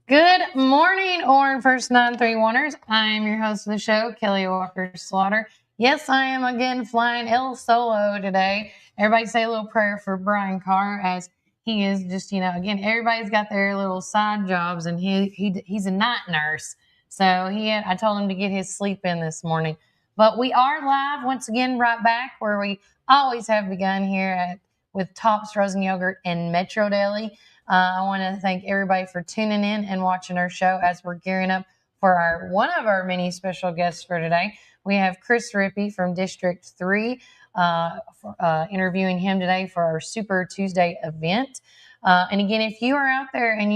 Good morning, Orin First 931ers. I am your host of the show, Kelly Walker Slaughter. Yes, I am again flying El Solo today. Everybody say a little prayer for Brian Carr as he is just, again, everybody's got their little side jobs and he's a night nurse. So I told him to get his sleep in this morning. But we are live once again, right back where we always have begun here with Tops Frozen Yogurt and Metro Deli. I want to thank everybody for tuning in and watching our show as we're gearing up for one of our many special guests for today. We have Chris Rippy from District 3 interviewing him today for our Super Tuesday event. And again, if you are out there and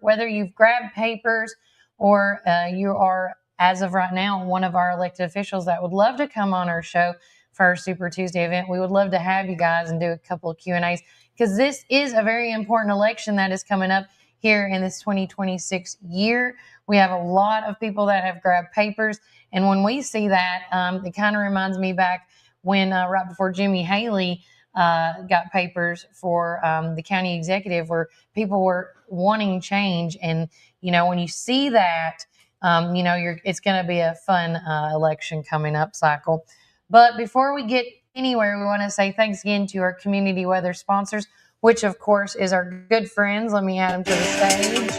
whether you've grabbed papers or you are, as of right now, one of our elected officials that would love to come on our show for our Super Tuesday event, we would love to have you guys and do a couple of Q&As because this is a very important election that is coming up here in this 2026 year. We have a lot of people that have grabbed papers, and when we see that, it kind of reminds me back when right before Jimmy Haley got papers for the county executive, where people were wanting change, and when you see that, it's going to be a fun election coming up cycle. But before we get anywhere, we want to say thanks again to our community weather sponsors, which of course is our good friends. Let me add them to the stage.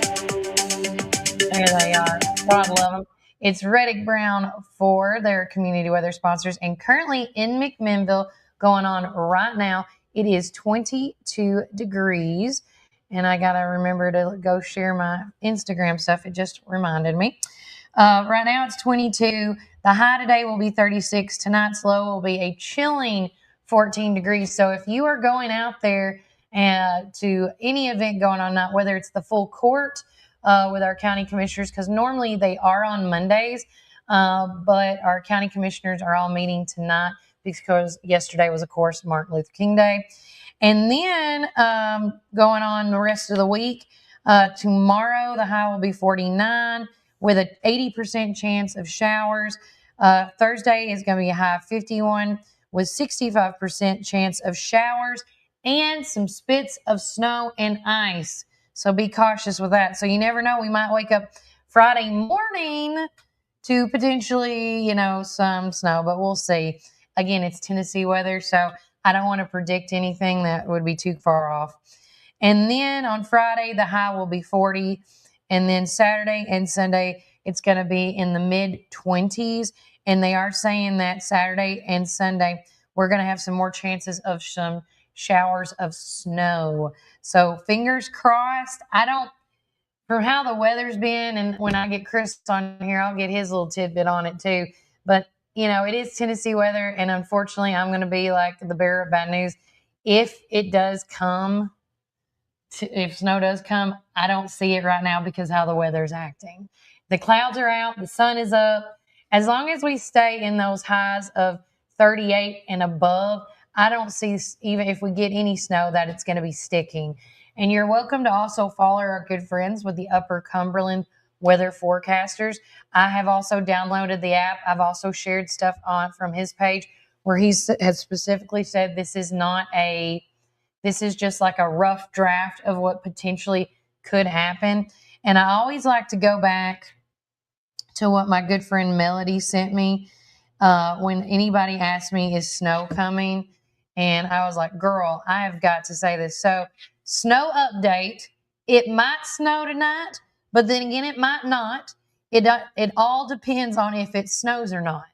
There they are. God love them. It's Reddick Brown for their community weather sponsors. And currently in McMinnville, going on right now, it is 22 degrees. And I got to remember to go share my Instagram stuff. It just reminded me. Right now it's 22. The high today will be 36. Tonight's low will be a chilling 14 degrees. So if you are going out there to any event going on, not whether it's the full court with our county commissioners, because normally they are on Mondays, but our county commissioners are all meeting tonight because yesterday was, of course, Martin Luther King Day. And then going on the rest of the week, tomorrow the high will be 49 with an 80% chance of showers. Thursday is going to be a high of 51 with 65% chance of showers and some spits of snow and ice. So be cautious with that. So you never know. We might wake up Friday morning to potentially, some snow, but we'll see. Again, it's Tennessee weather, so I don't want to predict anything that would be too far off. And then on Friday, the high will be 40. And then Saturday and Sunday, it's going to be in the mid-20s. And they are saying that Saturday and Sunday, we're going to have some more chances of some showers of snow. So fingers crossed. From how the weather's been, and when I get Chris on here, I'll get his little tidbit on it too. But, it is Tennessee weather. And unfortunately, I'm going to be like the bearer of bad news. If snow does come, I don't see it right now because how the weather's acting. The clouds are out, the sun is up. As long as we stay in those highs of 38 and above, I don't see, even if we get any snow, that it's going to be sticking. And you're welcome to also follow our good friends with the Upper Cumberland weather forecasters. I have also downloaded the app. I've also shared stuff from his page where he has specifically said this is just like a rough draft of what potentially could happen. And I always like to go back to what my good friend Melody sent me when anybody asked me, is snow coming? And I was like, girl, I have got to say this. So, snow update. It might snow tonight, but then again, it might not. It all depends on if it snows or not.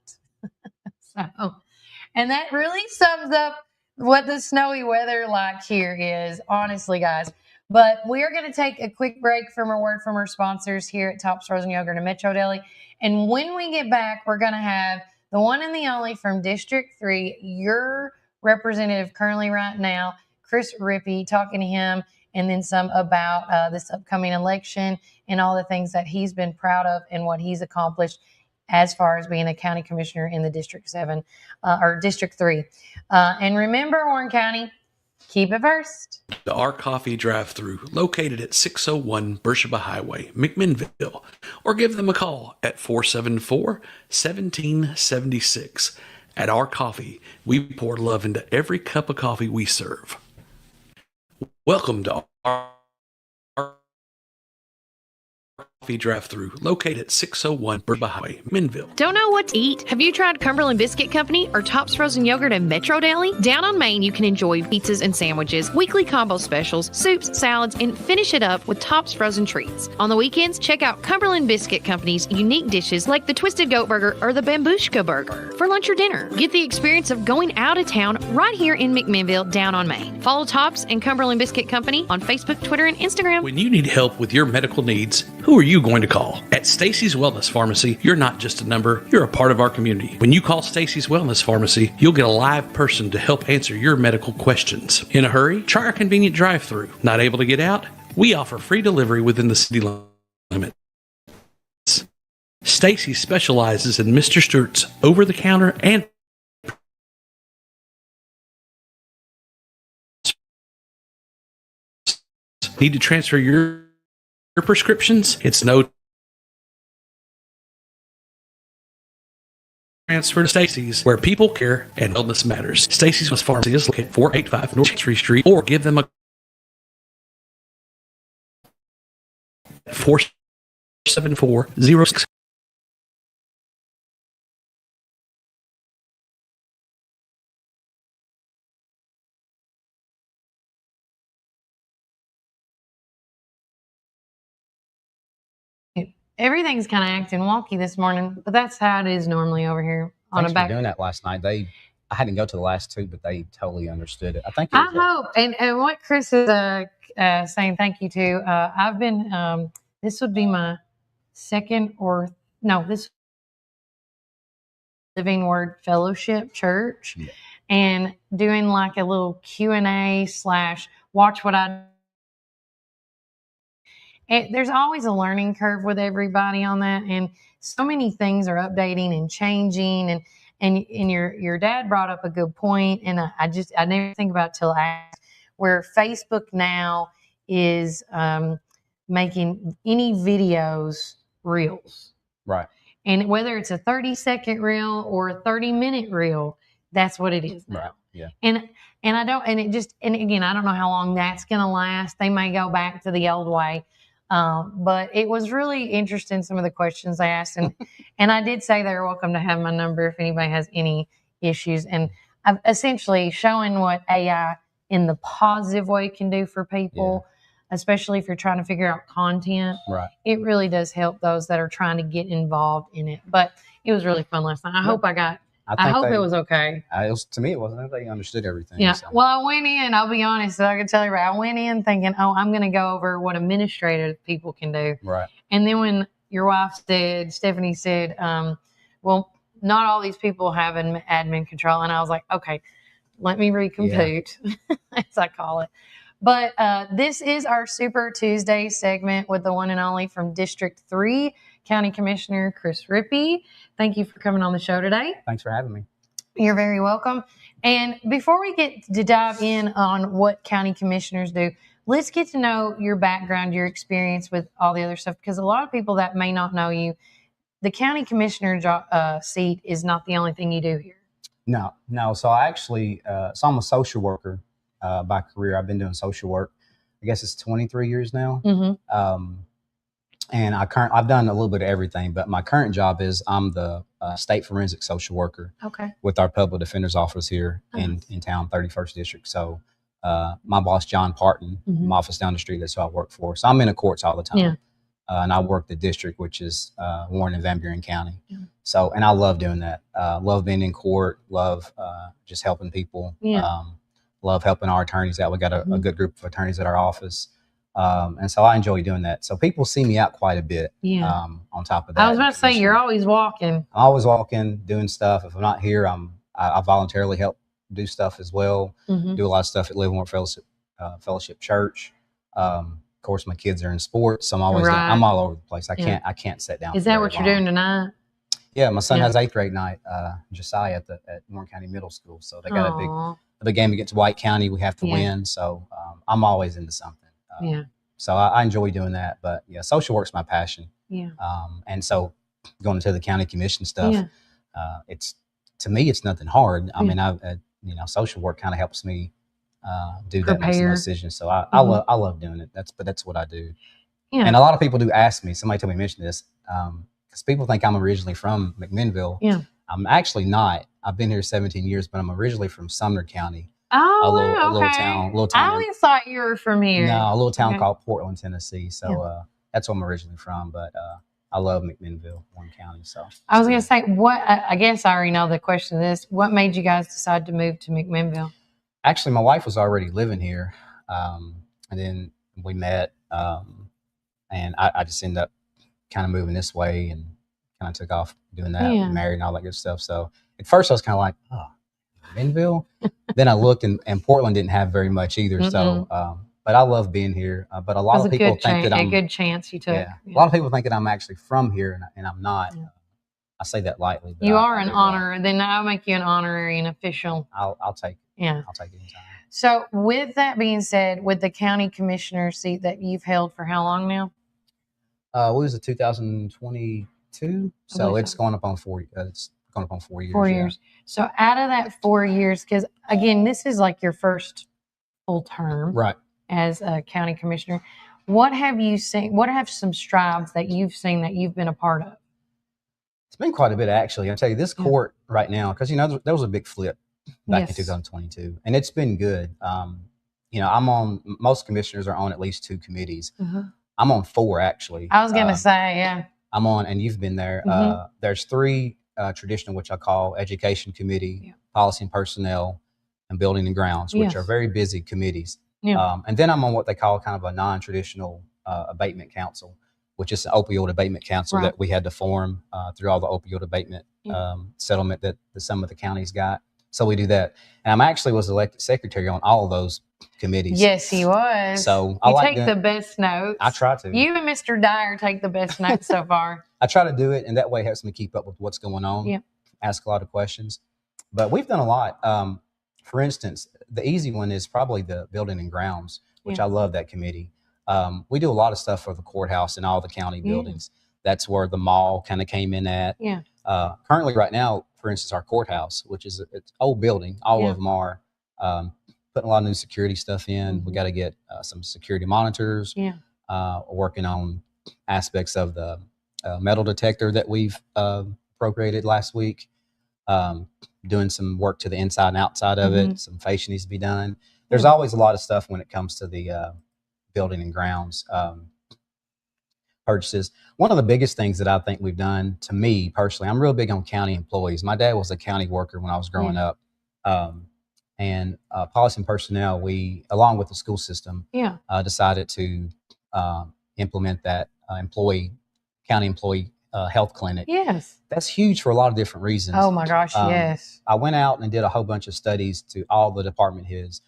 And that really sums up what the snowy weather like here is, honestly, guys. But we are going to take a quick break from a word from our sponsors here at Tops Frozen Yogurt and Metro Deli. And when we get back, we're going to have the one and the only from District 3, your representative currently right now, Chris Rippy, talking to him and then some about this upcoming election and all the things that he's been proud of and what he's accomplished as far as being a county commissioner in the District 7 or District 3. And remember, Warren County, keep it first. The Our Coffee drive-thru located at 601 Beersheba Highway, McMinnville, or give them a call at 474-1776. At Our Coffee, we pour love into every cup of coffee we serve. Welcome to Our drive-thru located at 601 Burba Highway, Minville. Don't know what to eat? Have you tried Cumberland Biscuit Company or Tops Frozen Yogurt and Metro Deli? Down on Main, you can enjoy pizzas and sandwiches, weekly combo specials, soups, salads, and finish it up with Tops Frozen Treats. On the weekends, check out Cumberland Biscuit Company's unique dishes like the Twisted Goat Burger or the Bambushka Burger. For lunch or dinner, get the experience of going out of town right here in McMinnville, down on Main. Follow Tops and Cumberland Biscuit Company on Facebook, Twitter, and Instagram. When you need help with your medical needs, who are you going to call? At Stacy's Wellness Pharmacy, you're not just a number, you're a part of our community. When you call Stacy's Wellness Pharmacy, you'll get a live person to help answer your medical questions. In a hurry? Try our convenient drive-thru. Not able to get out? We offer free delivery within the city limits. Stacy specializes in Mr. Stewart's over-the-counter and need to transfer your prescriptions? It's no transfer to Stacy's, where people care and wellness matters. Stacy's Wellness Pharmacy is located at 485 North Chancery Street, or give them a 474-06. Everything's kind of acting wonky this morning, but that's how it is normally over here on Thanks a back. for doing that last night. I hadn't go to the last two, but they totally understood it. I think. I hope, and what Chris is saying thank you to. I've been. This would be my this Living Word Fellowship Church, and doing like a little Q&A / watch what I. There's always a learning curve with everybody on that, and so many things are updating and changing. And your dad brought up a good point, and I never think about it till where Facebook now is making any videos reels, right? And whether it's a 30-second reel or a 30-minute reel, that's what it is now. Right. Yeah. And I don't, and it just, and again, I don't know how long that's going to last. They may go back to the old way. But it was really interesting, some of the questions I asked. And I did say they're welcome to have my number if anybody has any issues. And I've essentially showing what AI in the positive way can do for people, especially if you're trying to figure out content. Right. It really does help those that are trying to get involved in it. But it was really fun last night. I hope it was okay. To me, it wasn't. They understood everything. Yeah. So. Well, I went in, I'll be honest, so I can tell you right. I went in thinking, I'm going to go over what administrative people can do. Right. And then when your wife Stephanie said, well, not all these people have an admin control. And I was like, okay, let me recompute, as I call it. But this is our Super Tuesday segment with the one and only from District 3, County Commissioner Chris Rippy. Thank you for coming on the show today. Thanks for having me. You're very welcome. And before we get to dive in on what county commissioners do, let's get to know your background, your experience with all the other stuff, because a lot of people that may not know you, the county commissioner seat is not the only thing you do here. No. So I actually, I'm a social worker by career. I've been doing social work. I guess it's 23 years now. Mm-hmm. And I've done a little bit of everything, but my current job is I'm the state forensic social worker with our public defender's office here in town, 31st District. So my boss, John Parton, my office down the street, that's who I work for. So I'm in the courts all the time. Yeah. And I work the district, which is Warren and Van Buren County. Yeah. So, and I love doing that. Love being in court, love just helping people. Yeah. Love helping our attorneys out. We got a good group of attorneys at our office. And so I enjoy doing that. So people see me out quite a bit. Yeah. On top of that, I was about to say, you're always walking. I'm always walking, doing stuff. If I'm not here, I voluntarily help do stuff as well. Mm-hmm. Do a lot of stuff at Living Word Fellowship Church. Of course, my kids are in sports, so I'm always I'm all over the place. I can't sit down. Is that what you're doing tonight? Yeah, my son has 8th grade night, Josiah at Warren County Middle School. So they got a big game against White County. We have to win. So I'm always into something. So I enjoy doing that, but social work's my passion. Yeah. And so going to the county commission stuff, to me, it's nothing hard. I mean, social work kind of helps me do that, make some decisions. So I love doing it. That's what I do. Yeah. And a lot of people do ask me, somebody told me to mention this, because people think I'm originally from McMinnville. Yeah. I'm actually not. I've been here 17 years, but I'm originally from Sumner County. Oh, a little okay. town. I always thought you were from here. No, a little town called Portland, Tennessee. So that's where I'm originally from. But I love McMinnville, Warren County. So I was going to say, what? I guess I already know the question of this. What made you guys decide to move to McMinnville? Actually, my wife was already living here, and then we met, and I just ended up kind of moving this way and kind of took off doing that, married and all that good stuff. So at first I was kind of like, oh, McMinnville. Then I looked, and Portland didn't have very much either. Mm-mm. So, but I love being here. But a lot of people think that I'm a good chance you took. Yeah. A lot of people think that I'm actually from here, and I'm not. Yeah. I say that lightly. But you are an honor. Then I'll make you an honorary and official. I'll take it. Yeah. I'll take it anytime. So with that being said, with the county commissioner seat that you've held for how long now? What was it, 2022? So it's going up on 4 years. It's going up on 4 years. 4 years. So out of that 4 years, because again, this is like your first full term, right, as a county commissioner. What have you seen? What have some strides that you've seen that you've been a part of? It's been quite a bit, actually. I'll tell you, this court right now, because, there was a big flip back in 2022, and it's been good. Most commissioners are on at least 2 committees. Mm-hmm. I'm on 4, actually. I was going to say, yeah. I'm on, and you've been there. Mm-hmm. There's 3 traditional, which I call Education Committee, Policy and Personnel, and Building and Grounds, which are very busy committees. Yeah. And then I'm on what they call kind of a non-traditional abatement council, which is an opioid abatement council that we had to form through all the opioid abatement settlement that some of the counties got. So we do that. And I'm actually was elected secretary on all of those committees. Yes, he was. So I take the best notes. I try to. You and Mr. Dyer take the best notes so far. I try to do it, and that way it helps me keep up with what's going on. Yeah. Ask a lot of questions. But we've done a lot. For instance, the easy one is probably the Building and Grounds, which I love that committee. We do a lot of stuff for the courthouse and all the county buildings. That's where the mall kind of came in at. Yeah. Currently, right now, for instance, our courthouse, which is an old building, all of them are putting a lot of new security stuff in. Mm-hmm. We got to get some security monitors. Yeah. Working on aspects of the metal detector that we've procreated last week. Doing some work to the inside and outside of it. Some fascia needs to be done. There's always a lot of stuff when it comes to the Building and Grounds purchases. One of the biggest things that I think we've done, to me personally, I'm real big on county employees. My dad was a county worker when I was growing up. And Policy and Personnel, we, along with the school system, decided to implement that county employee health clinic. Yes. That's huge for a lot of different reasons. Oh my gosh, yes. I went out and did a whole bunch of studies to all the department heads.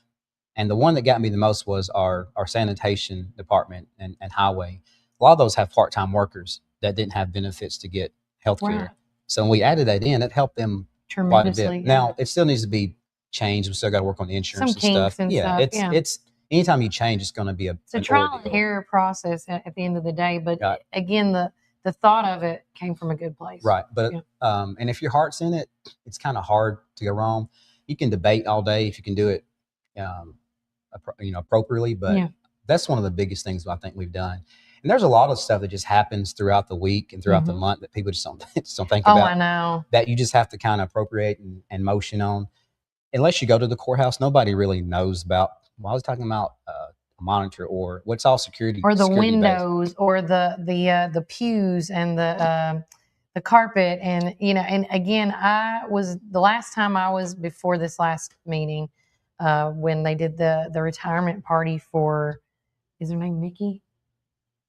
And the one that got me the most was our sanitation department and highway. A lot of those have part-time workers that didn't have benefits to get health care. Right. So when we added that in, it helped them quite a bit. Yeah. Now, it still needs to be changed. We still got to work on the insurance and stuff. It's anytime you change, it's going to be it's a trial and error process at the end of the day. But again, the thought of it came from a good place. Right. But and if your heart's in it, it's kind of hard to go wrong. You can debate all day if you can do it appropriately, but that's one of the biggest things I think we've done. And there's a lot of stuff that just happens throughout the week and throughout the month that people just don't think about. Oh, I know. That you just have to kind of appropriate and motion on. Unless you go to the courthouse, nobody really knows about. Well, I was talking about a monitor or what's all security, or the windows, or the pews and the carpet, and And again, I was the last time I was before this last meeting when they did the retirement party for. Is her name Mickey?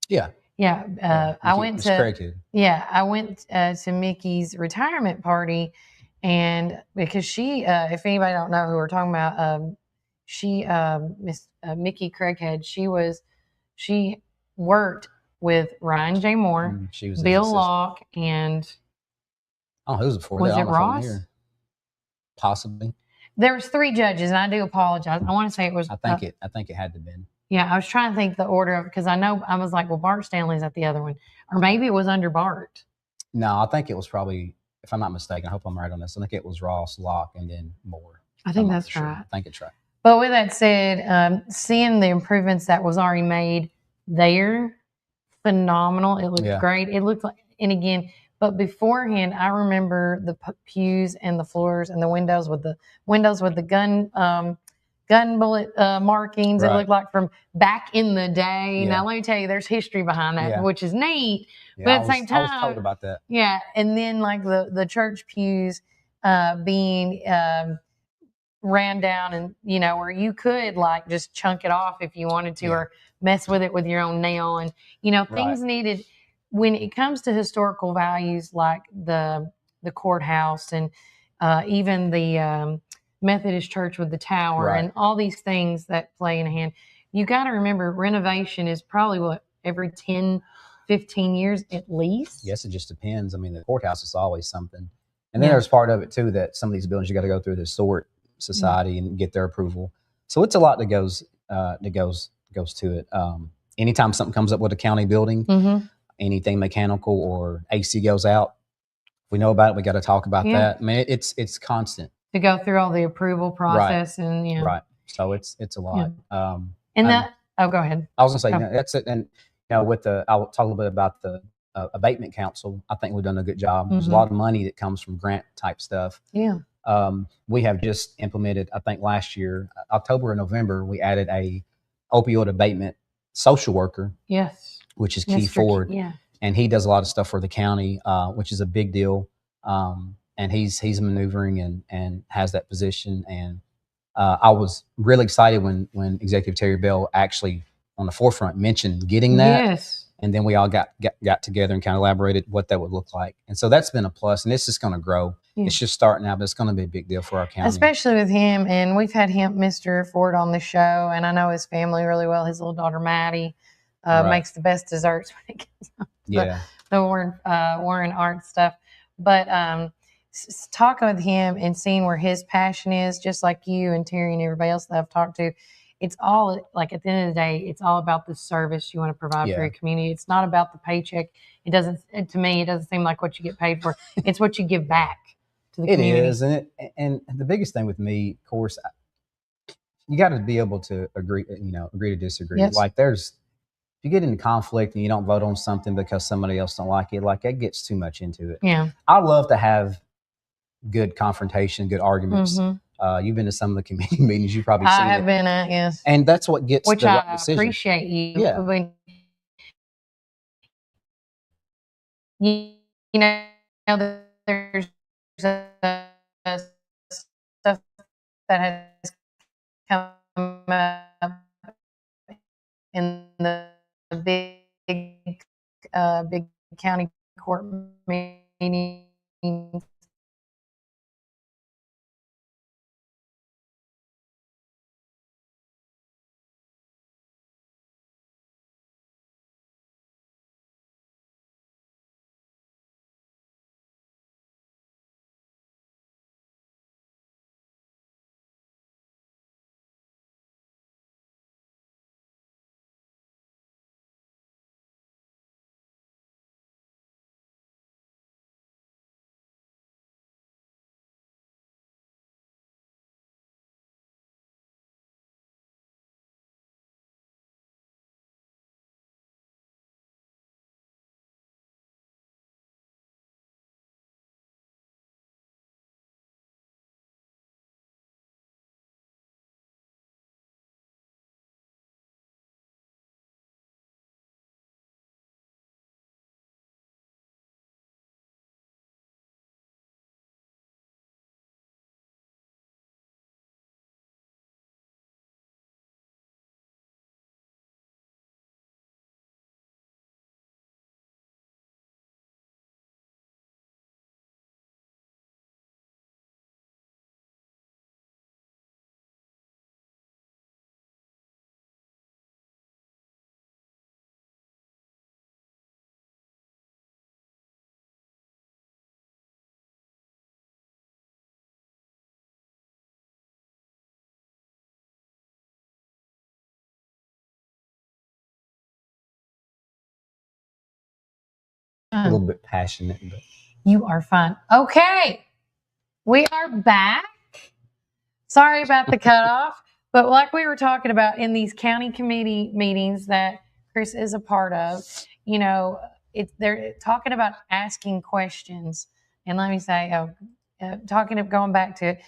Yeah. Yeah. I went to Mickey's retirement party, and because she, if anybody don't know who we're talking about, Miss Mickey Craighead, she worked with Ryan J. Moore, Bill Locke, and who's before was that? it Ross? Possibly. There was 3 judges, and I do apologize. I want to say it was. I think it had to have been. Yeah, I was trying to think the order of, because I know I was like, well, Bart Stanley's at the other one, or maybe it was under Bart. No, I think it was probably, if I'm not mistaken, I hope I'm right on this. I think it was Ross, Locke, and then Moore. I think that's right. I think it's right. But with that said, seeing the improvements that was already made there phenomenal. It looked Yeah. great. It looked like, and again, but beforehand, I remember the pews and the floors and the windows with the gun bullet markings. Right. It looked like from back in the day. Yeah. Now, let me tell you, there's history behind that, Yeah. which is neat. Yeah, but at the same I was time, told about that. yeah. And then like the church pews being ran down, and where you could like just chunk it off if you wanted to, or mess with it with your own nail, and things needed. When it comes to historical values like the courthouse and even the Methodist church with the tower and all these things that play in a hand, you got to remember renovation is probably what, every 10, 15 years at least. Yes, it just depends. I mean, the courthouse is always something. And then there's part of it too that some of these buildings you got to go through the historic society and get their approval. So it's a lot that goes to it. Anytime something comes up with a county building, anything mechanical or AC goes out, we know about it. We got to talk about that. I mean, it's constant to go through all the approval process and right. So it's a lot. And that. Oh, go ahead. I was gonna say that's it. And with I'll talk a little bit about the abatement council. I think we've done a good job. There's a lot of money that comes from grant type stuff. Yeah. We have just implemented, I think last year, October and November, we added a opioid abatement social worker. Yes. Which is Key Ford. Yeah. And he does a lot of stuff for the county, which is a big deal. And he's maneuvering and has that position. And I was really excited when Executive Terry Bell actually on the forefront mentioned getting that. Yes. And then we all got together and kind of elaborated what that would look like. And so that's been a plus, and it's just going to grow. Yeah. It's just starting out, but it's going to be a big deal for our county. Especially with him. And we've had Mr. Ford on the show, and I know his family really well. His little daughter, Maddie, makes the best desserts when it comes to the Warren art stuff. But talking with him and seeing where his passion is, just like you and Terry and everybody else that I've talked to, it's all like at the end of the day, it's all about the service you want to provide for your community. It's not about the paycheck. To me, it doesn't seem like what you get paid for. It's what you give back to the community. It is. And the biggest thing with me, of course, you got to be able to agree to disagree. Yes. Like if you get into conflict and you don't vote on something because somebody else don't like it, like that gets too much into it. Yeah. I love to have good confrontation, good arguments. You've been to some of the committee meetings. You've probably seen it. I have been at, yes. And that's what gets the right decision. Which I appreciate you. Yeah. When, there's stuff that has come up in the big county court meetings. A little bit passionate. But. You are fine. Okay. We are back. Sorry about the cutoff. But like we were talking about in these county committee meetings that Chris is a part of, you know, they're talking about asking questions. And let me say, going back to it,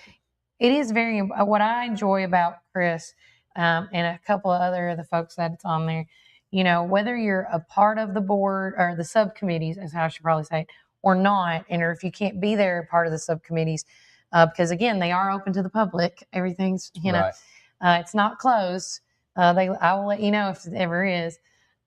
it is very, what I enjoy about Chris and a couple of other of the folks that's on there, you know, whether you're a part of the board or the subcommittees, is how I should probably say it, or not, and or if you can't be there part of the subcommittees, because again, they are open to the public. Everything's, you know, it's not closed. I will let you know if it ever is.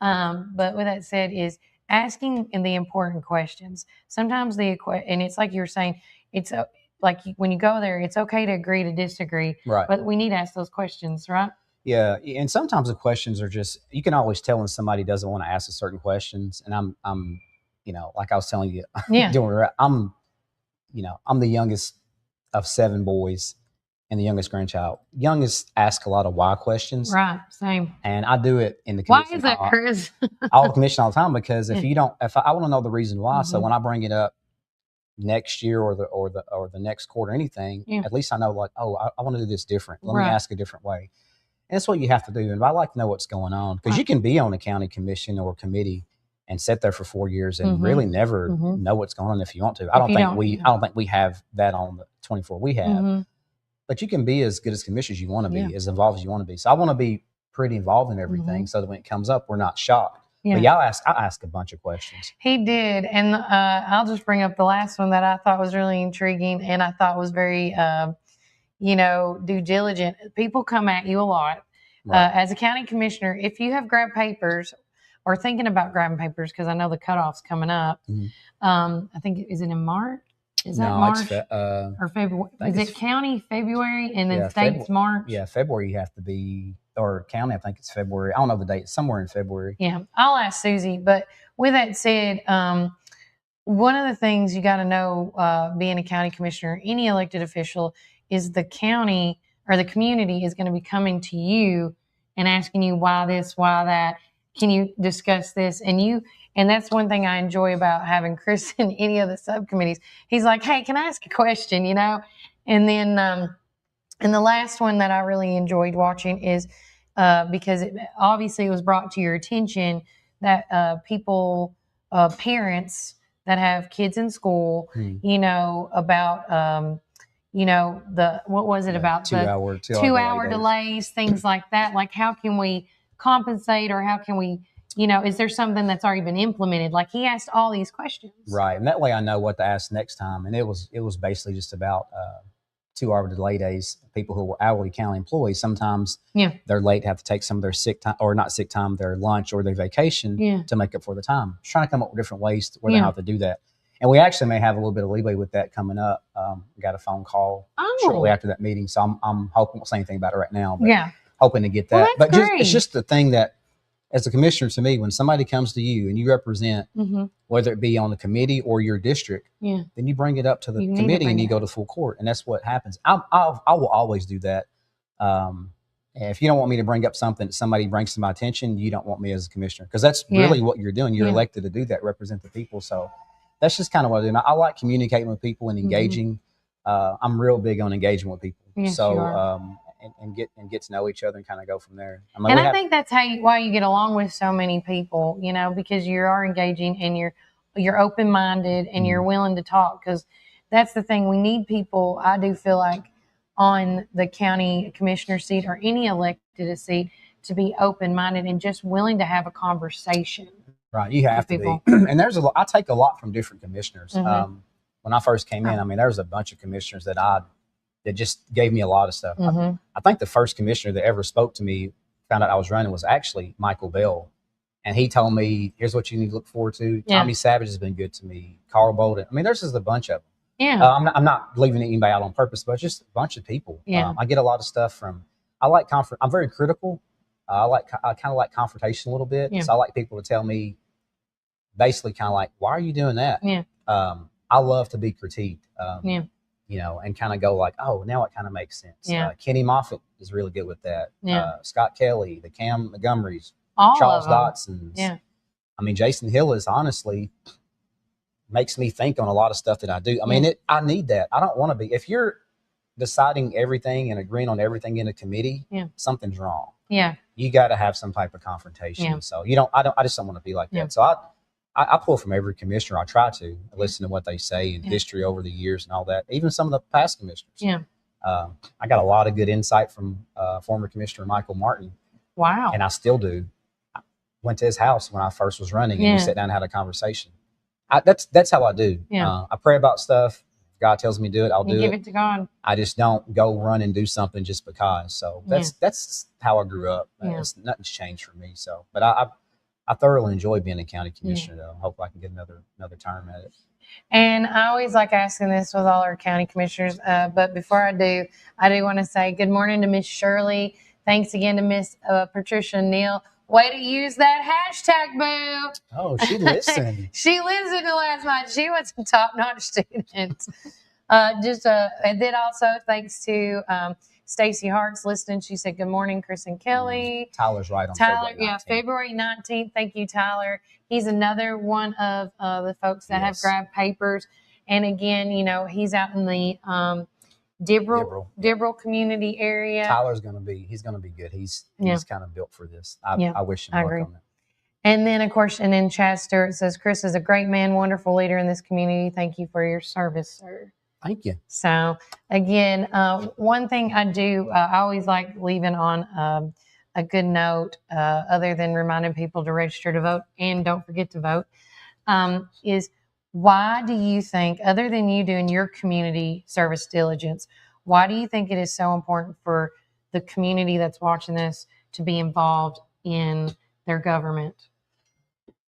But with that said, is asking the important questions. Sometimes and it's like you're saying, it's like when you go there, it's okay to agree to disagree, but we need to ask those questions, right? Yeah, and sometimes the questions are just, you can always tell when somebody doesn't want to ask a certain questions. And I'm, you know, like I was telling you, I'm the youngest of 7 boys and the youngest grandchild. Youngest ask a lot of why questions. Right, same. And I do it in the commission. Why is that, Chris? I'll commission all the time, because if I want to know the reason why, so when I bring it up next year or the next quarter, anything, at least I know, like, oh, I want to do this different. Let me ask a different way. And that's what you have to do. And I like to know what's going on, because you can be on a county commission or committee and sit there for 4 years and really never know what's going on if you want to. I don't think we have that on the 24 we have. But you can be as good as commissioner as you want to be, as involved as you want to be. So I want to be pretty involved in everything, so that when it comes up, we're not shocked. But I ask a bunch of questions. He did. And I'll just bring up the last one that I thought was really intriguing and I thought was very, due diligent. People come at you a lot. As a county commissioner, if you have grabbed papers or thinking about grabbing papers, because I know the cutoff's coming up, I think, is it in March? Is that March or February? Is it county February and then state's March? Yeah, February you have to be, or county, I think it's February. I don't know the date. It's somewhere in February. Yeah, I'll ask Susie. But with that said, one of the things you got to know, being a county commissioner, any elected official, is the county or the community is going to be coming to you and asking you why this, why that. Can you discuss this? And that's one thing I enjoy about having Chris in any of the subcommittees. He's like, hey, can I ask a question, you know? And then, and the last one that I really enjoyed watching is because obviously it was brought to your attention that parents that have kids in school, you know, about, what was it about? 2 hour, 2 hour delays, things like that. Like, how can we compensate, or how can we, is there something that's already been implemented? Like, he asked all these questions. Right. And that way I know what to ask next time. And it was basically just about 2 hour delay days. People who were hourly county employees, sometimes they're late, have to take some of their sick time, or not sick time, their lunch or their vacation to make up for the time. Just trying to come up with different ways where they have to do that. And we actually may have a little bit of leeway with that coming up. We got a phone call shortly after that meeting. So I'm hoping, won't say anything about it right now, but hoping to get that. Well, but it's just the thing that, as a commissioner, to me, when somebody comes to you and you represent, whether it be on the committee or your district, then you bring it up to the committee and you go to full court. And that's what happens. I will always do that. If you don't want me to bring up something that somebody brings to my attention, you don't want me as a commissioner, because that's really what you're doing. You're elected to do that, represent the people. So that's just kind of what I do. And I like communicating with people and engaging. I'm real big on engaging with people. Yes, and get to know each other and kind of go from there. I think that's why you get along with so many people, because you are engaging and you're open-minded and you're willing to talk, because that's the thing. We need people, I do feel like, on the county commissioner seat or any elected seat, to be open-minded and just willing to have a conversation. Right. You have to be. And I take a lot from different commissioners. When I first came in, there was a bunch of commissioners that just gave me a lot of stuff. I think the first commissioner that ever spoke to me, found out I was running, was actually Michael Bell. And he told me, here's what you need to look forward to. Tommy Savage has been good to me. Carl Bolden. There's just a bunch of them. Yeah. I'm not leaving anybody out on purpose, but just a bunch of people. Yeah. I get a lot of stuff from, I'm very critical. I kind of like confrontation a little bit. Yeah. So I like people to tell me, basically kind of like, why are you doing that? Yeah. I love to be critiqued. And kind of go like, oh, now it kind of makes sense. Yeah. Kenny Moffitt is really good with that. Yeah. Scott Kelly, the Cam Montgomerys, all Charles of Dotsons. Yeah. Jason Hill is honestly makes me think on a lot of stuff that I do. I need that. I don't want to be, if you're deciding everything and agreeing on everything in a committee, something's wrong. Yeah. You got to have some type of confrontation. Yeah. So I just don't want to be like that. Yeah. So I pull from every commissioner. I try to listen to what they say in history over the years and all that. Even some of the past commissioners. Yeah. I got a lot of good insight from former Commissioner Michael Martin. Wow. And I still do. I went to his house when I first was running, and we sat down and had a conversation. That's how I do. Yeah. I pray about stuff. If God tells me to do it, I'll do it. Give it to God. I just don't go run and do something just because. So that's how I grew up. Nothing's changed for me. So, but I thoroughly enjoy being a county commissioner. Though. I hope I can get another term at it. And I always like asking this with all our county commissioners. But before I do want to say good morning to Miss Shirley. Thanks again to Miss Patricia Neal. Way to use that hashtag, boo. Oh, she listened. She listened to last night. She was a top-notch student. And then also thanks to Stacy Hart's listening. She said, good morning, Chris and Kelly. Tyler's right on Tyler, February 19th. February 19th. Thank you, Tyler. He's another one of the folks that have grabbed papers. And again, he's out in the Dibble community area. Tyler's he's gonna be good. He's kind of built for this. I wish him luck on that. And then, of course, Chad Stewart says, Chris is a great man, wonderful leader in this community. Thank you for your service, sir. Thank you. So, again, one thing I always like leaving on a good note, other than reminding people to register to vote and don't forget to vote, is why do you think, other than you doing your community service diligence, why do you think it is so important for the community that's watching this to be involved in their government?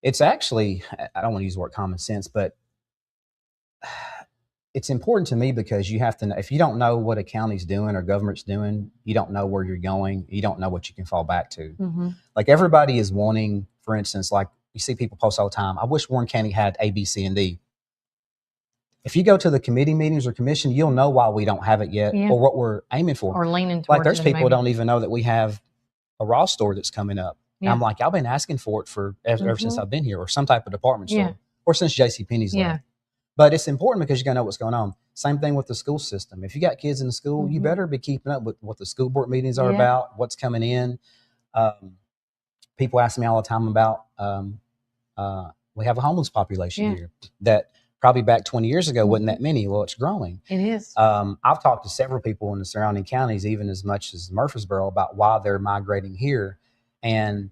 It's actually, I don't want to use the word common sense, but it's important to me because you have to know, if you don't know what a county's doing or government's doing, you don't know where you're going. You don't know what you can fall back to. Mm-hmm. Like everybody is wanting, for instance, like you see people post all the time, I wish Warren County had A, B, C, and D. If you go to the committee meetings or commission, you'll know why we don't have it yet or what we're aiming for. Or leaning towards like there's people maybe. Don't even know that we have a Ross store that's coming up. Yeah. And I'm like, I've been asking for it ever since I've been here, or some type of department store, or since JCPenney's left. But it's important because you got to know what's going on. Same thing with the school system. If you got kids in the school, you better be keeping up with what the school board meetings are about, what's coming in. People ask me all the time about, we have a homeless population here that probably back 20 years ago wasn't that many. Well, it's growing. It is. I've talked to several people in the surrounding counties, even as much as Murfreesboro, about why they're migrating here. And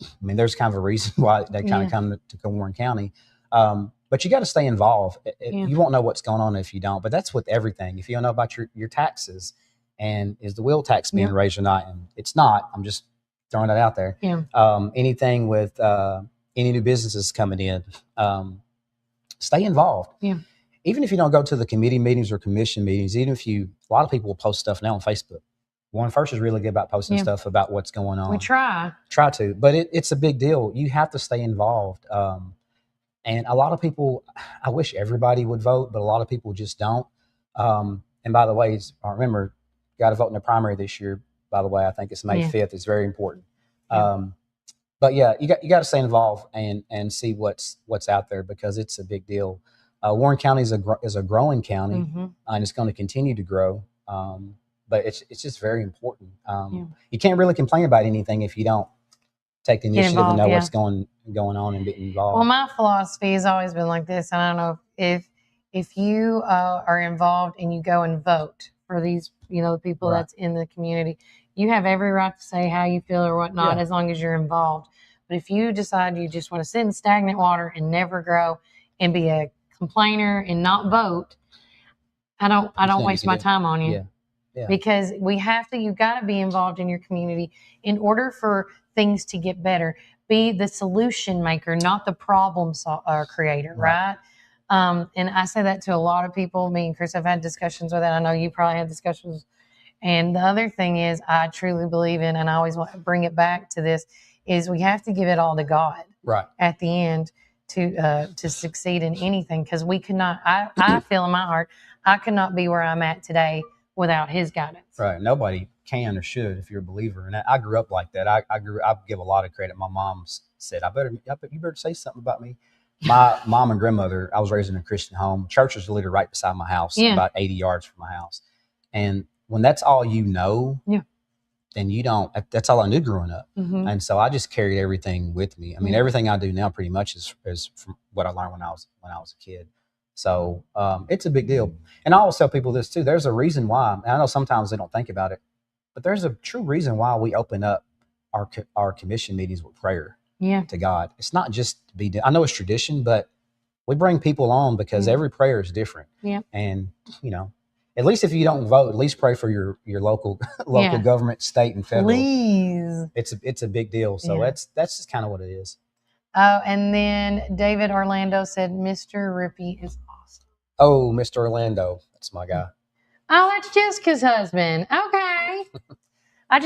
I mean, there's kind of a reason why they kind of come to Warren County. But you got to stay involved. You won't know what's going on if you don't. But that's with everything. If you don't know about your taxes and is the wheel tax being raised or not, and it's not. I'm just throwing it out there. Anything with any new businesses coming in, stay involved. Even if you don't go to the committee meetings or commission meetings, even if a lot of people will post stuff now on Facebook. Warren First is really good about posting stuff about what's going on. We try to, but it's a big deal. You have to stay involved. And a lot of people, I wish everybody would vote, but a lot of people just don't. And by the way, I remember, got to vote in the primary this year. By the way, I think it's May 5th. It's very important. But yeah, you got to stay involved and see what's out there because it's a big deal. Warren County is a growing county, and it's going to continue to grow. But it's just very important. You can't really complain about anything if you don't take the initiative and know what's going on and get involved. Well, my philosophy has always been like this. And I don't know if you are involved and you go and vote for these, the people that's in the community, you have every right to say how you feel or whatnot as long as you're involved. But if you decide you just want to sit in stagnant water and never grow and be a complainer and not vote, I don't waste my time on you. Because you've got to be involved in your community in order for things to get better. Be the solution maker, not the problem creator, right? And I say that to a lot of people. Me and Chris have had discussions with that. I know you probably had discussions. And the other thing is I truly believe in, and I always want to bring it back to this, is we have to give it all to God at the end to succeed in anything. Because we could not, I feel in my heart, I could not be where I'm at today without his guidance. Right. Nobody can or should if you're a believer. And I grew up like that. I give a lot of credit. My mom said, you better say something about me. My mom and grandmother, I was raised in a Christian home. Church was literally right beside my house, about 80 yards from my house. And when that's all you know, and you don't, that's all I knew growing up. Mm-hmm. And so I just carried everything with me. I mean, everything I do now pretty much is from what I learned when I was a kid. So it's a big deal. And I always tell people this too. There's a reason why, and I know sometimes they don't think about it, but there's a true reason why we open up our commission meetings with prayer to God. It's not just to be, I know it's tradition, but we bring people on because every prayer is different. Yeah. And, you know, at least if you don't vote, at least pray for your local government, state and federal. Please. It's a big deal. So that's just kind of what it is. Oh, and then David Orlando said, Mr. Rippy is awesome. Oh, Mr. Orlando. That's my guy. Oh, that's Jessica's husband. Okay. My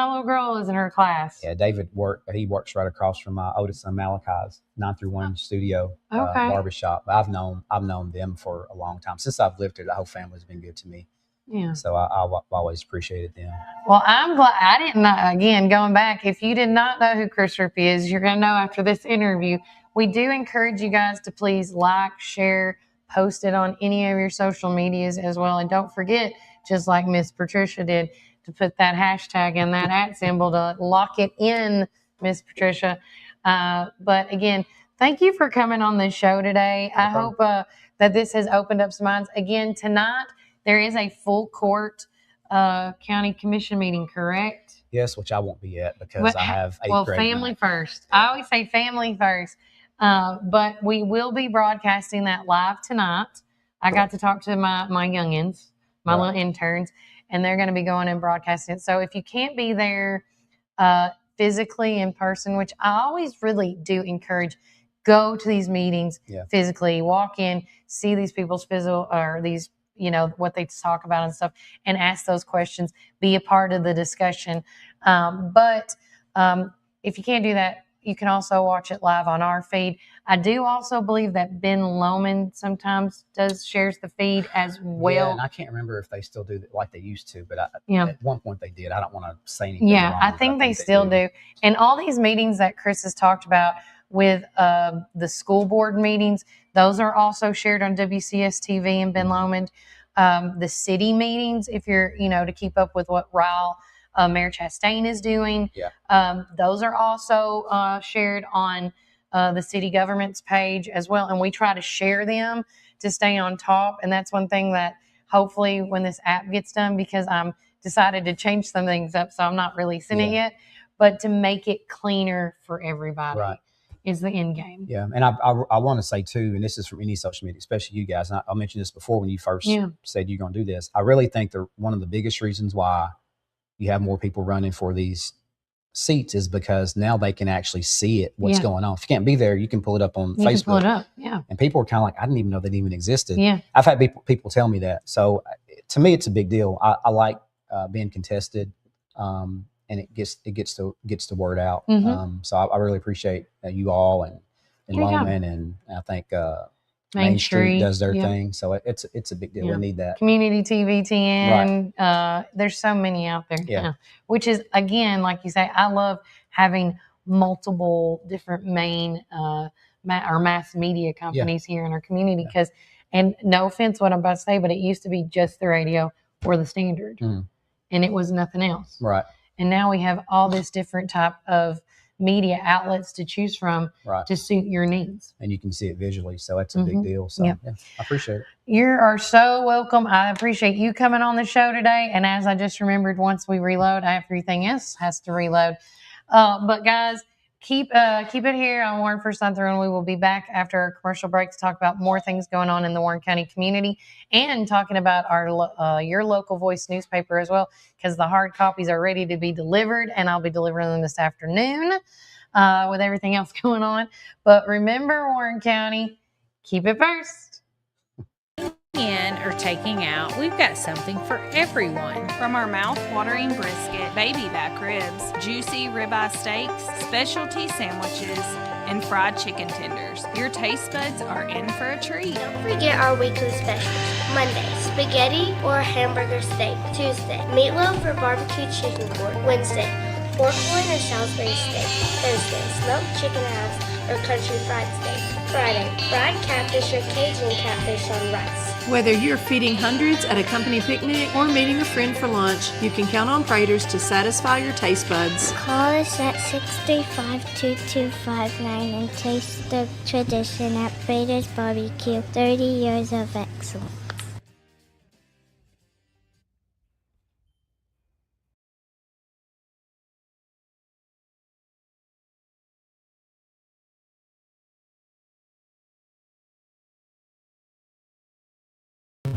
little girl is in her class. Yeah, David works right across from my oldest son Malachi's 9-1 studio barbershop. I've known them for a long time. Since I've lived here, the whole family's been good to me. Yeah. So I've always appreciated them. Well, I'm glad I didn't know, again, going back, if you did not know who Chris Rippy is, you're going to know after this interview. We do encourage you guys to please like, share, post it on any of your social medias as well. And don't forget, just like Miss Patricia did, to put that hashtag and that @ symbol to lock it in, Miss Patricia. But again, thank you for coming on the show today. I hope that this has opened up some minds. Again, tonight there is a full court county commission meeting, correct? Yes, which I won't be at because I have 8th grade. Well, family first. I always say family first. But we will be broadcasting that live tonight. I got to talk to my youngins, my little interns, and they're going to be going and broadcasting it. So if you can't be there physically in person, which I always really do encourage, go to these meetings physically, walk in, see these people's physical or these, you know, what they talk about and stuff, and ask those questions, be a part of the discussion. But if you can't do that, you can also watch it live on our feed. I do also believe that Ben Loman sometimes shares the feed as well. Yeah, and I can't remember if they still do that like they used to, but at one point they did. I don't want to say anything wrong, I think they still do. And all these meetings that Chris has talked about with the school board meetings, those are also shared on WCS TV and Ben Lomond. The city meetings, if you're, to keep up with what Mayor Chastain is doing. Those are also shared on the city government's page as well. And we try to share them to stay on top. And that's one thing that hopefully when this app gets done, because I'm decided to change some things up, so I'm not releasing it yet, but to make it cleaner for everybody is the end game. Yeah. And I want to say too, and this is from any social media, especially you guys, and I mentioned this before when you first said you're going to do this. I really think one of the biggest reasons why you have more people running for these seats is because now they can actually see what's going on. If you can't be there, you can pull it up on Facebook. Can pull it up, And people are kind of like, I didn't even know they even existed. I've had people tell me that. So to me, it's a big deal. I like being contested, and it gets the word out. So I really appreciate you all and Loman, and I think Main Street does their thing. So it's a big deal. We need that. Community TV 10. There's so many out there now, which is, again, like you say, I love having multiple different main or mass media companies here in our community because, and no offense what I'm about to say, but it used to be just the radio or the Standard and it was nothing else. Right. And now we have all this different type of media outlets to choose from to suit your needs. And you can see it visually. So that's a big deal. So I appreciate it. You are so welcome. I appreciate you coming on the show today. And as I just remembered, once we reload, everything else has to reload. But guys, keep it here on Warren First Time Through, and we will be back after our commercial break to talk about more things going on in the Warren County community and talking about our your local voice newspaper as well, because the hard copies are ready to be delivered, and I'll be delivering them this afternoon with everything else going on. But remember, Warren County, keep it first. In or taking out, we've got something for everyone. From our mouth-watering brisket, baby back ribs, juicy ribeye steaks, specialty sandwiches, and fried chicken tenders, your taste buds are in for a treat. Don't forget our weekly specials. Monday, spaghetti or hamburger steak. Tuesday, meatloaf or barbecue chicken court. Wednesday, pork loin or Salisbury steak. Thursday, smoked chicken halves or country fried steak. Friday, fried catfish or Cajun catfish on rice. Whether you're feeding hundreds at a company picnic or meeting a friend for lunch, you can count on Praters to satisfy your taste buds. Call us at 635-2259 and taste the tradition at Prater's Barbecue. 30 years of excellence.